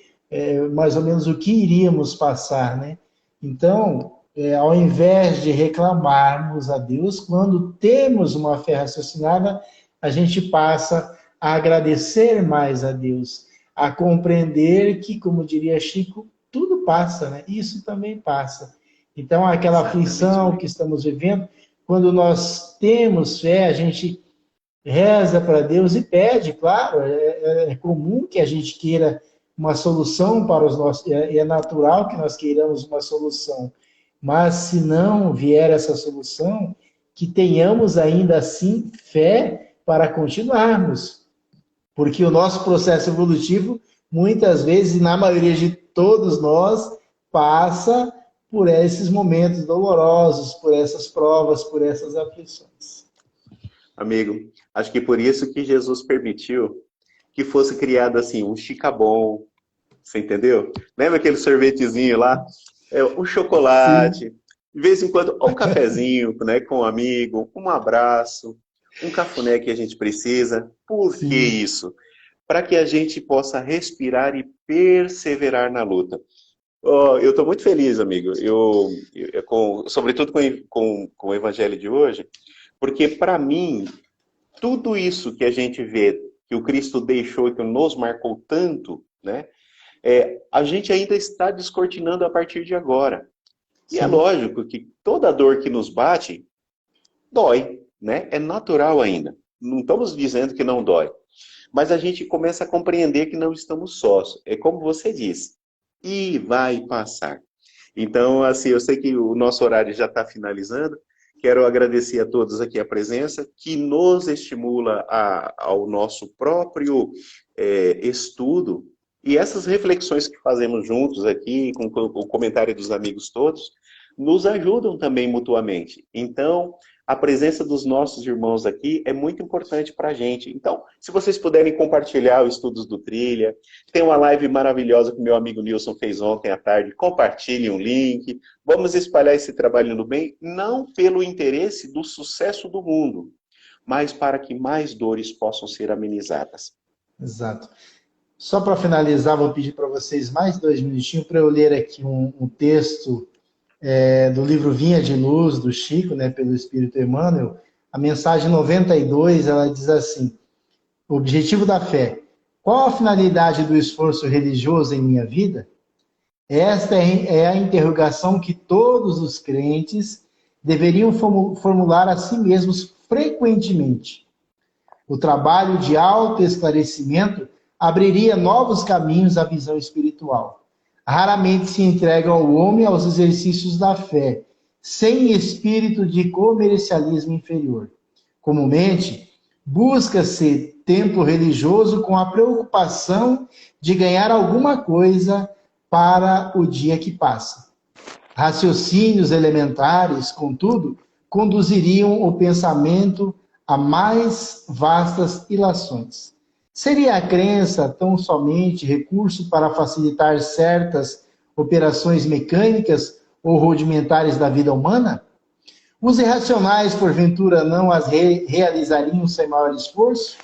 mais ou menos o que iríamos passar, Então, ao invés de reclamarmos a Deus, quando temos uma fé raciocinada, a gente passa a agradecer mais a Deus, a compreender que, como diria Chico, tudo passa, Isso também passa. Então, aquela aflição que estamos vivendo, quando nós temos fé, a gente reza para Deus e pede, claro, é comum que a gente queira uma solução para os nossos, é natural que nós queiramos uma solução, mas se não vier essa solução, que tenhamos ainda assim fé para continuarmos, porque o nosso processo evolutivo, muitas vezes, na maioria de todos nós, passa por esses momentos dolorosos, por essas provas, por essas aflições. Amigo, acho que por isso que Jesus permitiu que fosse criado assim, um chicabom, você entendeu? Lembra aquele sorvetezinho lá? Um chocolate, sim, de vez em quando, um cafezinho, com um amigo, um abraço, um cafuné que a gente precisa. Por que isso? Para que a gente possa respirar e perseverar na luta. Eu estou muito feliz, amigo, sobretudo com o evangelho de hoje, porque para mim, tudo isso que a gente vê, que o Cristo deixou e que nos marcou tanto, a gente ainda está descortinando a partir de agora. E é lógico que toda dor que nos bate, dói, É natural ainda. Não estamos dizendo que não dói. Mas a gente começa a compreender que não estamos sós. É como você disse. E vai passar. Então, assim, eu sei que o nosso horário já está finalizando. Quero agradecer a todos aqui a presença, que nos estimula ao nosso próprio estudo. E essas reflexões que fazemos juntos aqui, com o comentário dos amigos todos, nos ajudam também mutuamente. Então, a presença dos nossos irmãos aqui é muito importante para a gente. Então, se vocês puderem compartilhar os estudos do Trilha, tem uma live maravilhosa que meu amigo Nilson fez ontem à tarde, compartilhem um link, vamos espalhar esse trabalho no bem, não pelo interesse do sucesso do mundo, mas para que mais dores possam ser amenizadas. Exato. Só para finalizar, vou pedir para vocês mais 2 minutinhos para eu ler aqui um texto do livro Vinha de Luz, do Chico, pelo Espírito Emmanuel. A mensagem 92, ela diz assim: o objetivo da fé. Qual a finalidade do esforço religioso em minha vida? Esta é a interrogação que todos os crentes deveriam formular a si mesmos frequentemente. O trabalho de autoesclarecimento abriria novos caminhos à visão espiritual. Raramente se entrega ao homem aos exercícios da fé, sem espírito de comercialismo inferior. Comumente, busca-se templo religioso com a preocupação de ganhar alguma coisa para o dia que passa. Raciocínios elementares, contudo, conduziriam o pensamento a mais vastas ilações. Seria a crença tão somente recurso para facilitar certas operações mecânicas ou rudimentares da vida humana? Os irracionais, porventura, não as realizariam sem maior esforço?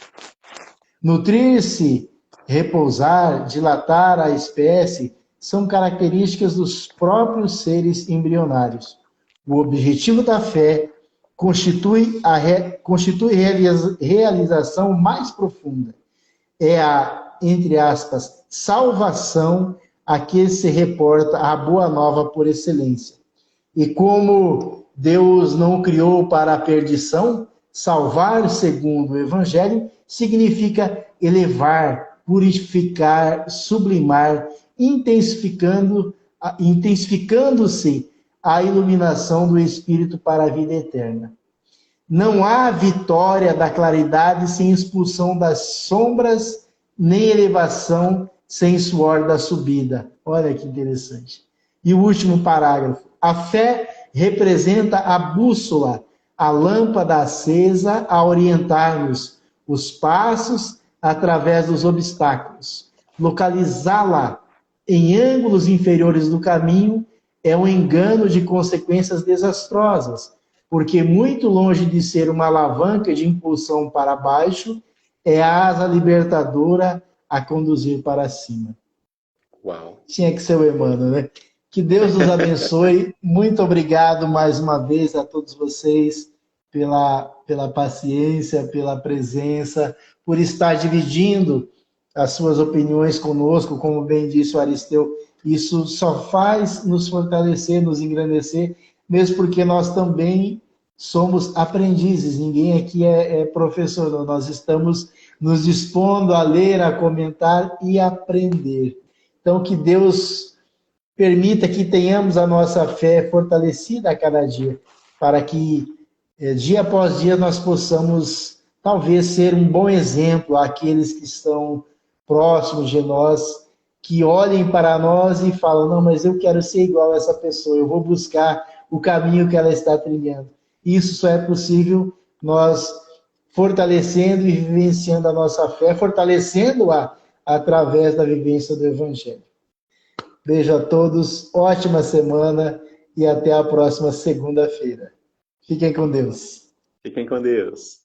Nutrir-se, repousar, dilatar a espécie são características dos próprios seres embrionários. O objetivo da fé constitui realização mais profunda. É a, entre aspas, salvação a que se reporta a boa nova por excelência. E como Deus não criou para a perdição, salvar, segundo o Evangelho, significa elevar, purificar, sublimar, intensificando-se a iluminação do Espírito para a vida eterna. Não há vitória da claridade sem expulsão das sombras, nem elevação sem suor da subida. Olha que interessante. E o último parágrafo. A fé representa a bússola, a lâmpada acesa a orientar-nos os passos através dos obstáculos. Localizá-la em ângulos inferiores do caminho é um engano de consequências desastrosas, porque muito longe de ser uma alavanca de impulsão para baixo, é a asa libertadora a conduzir para cima. Uau! Tinha que ser o Emmanuel, né? Que Deus nos abençoe. Muito obrigado mais uma vez a todos vocês pela paciência, pela presença, por estar dividindo as suas opiniões conosco, como bem disse o Aristeu. Isso só faz nos fortalecer, nos engrandecer, mesmo porque nós também somos aprendizes. Ninguém aqui é professor, não. Nós estamos nos dispondo a ler, a comentar e aprender. Então, que Deus permita que tenhamos a nossa fé fortalecida a cada dia, para que dia após dia nós possamos, talvez, ser um bom exemplo àqueles que estão próximos de nós, que olhem para nós e falam, não, mas eu quero ser igual a essa pessoa, eu vou buscar o caminho que ela está trilhando. Isso só é possível nós fortalecendo e vivenciando a nossa fé, fortalecendo-a através da vivência do Evangelho. Beijo a todos, ótima semana e até a próxima segunda-feira. Fiquem com Deus. Fiquem com Deus.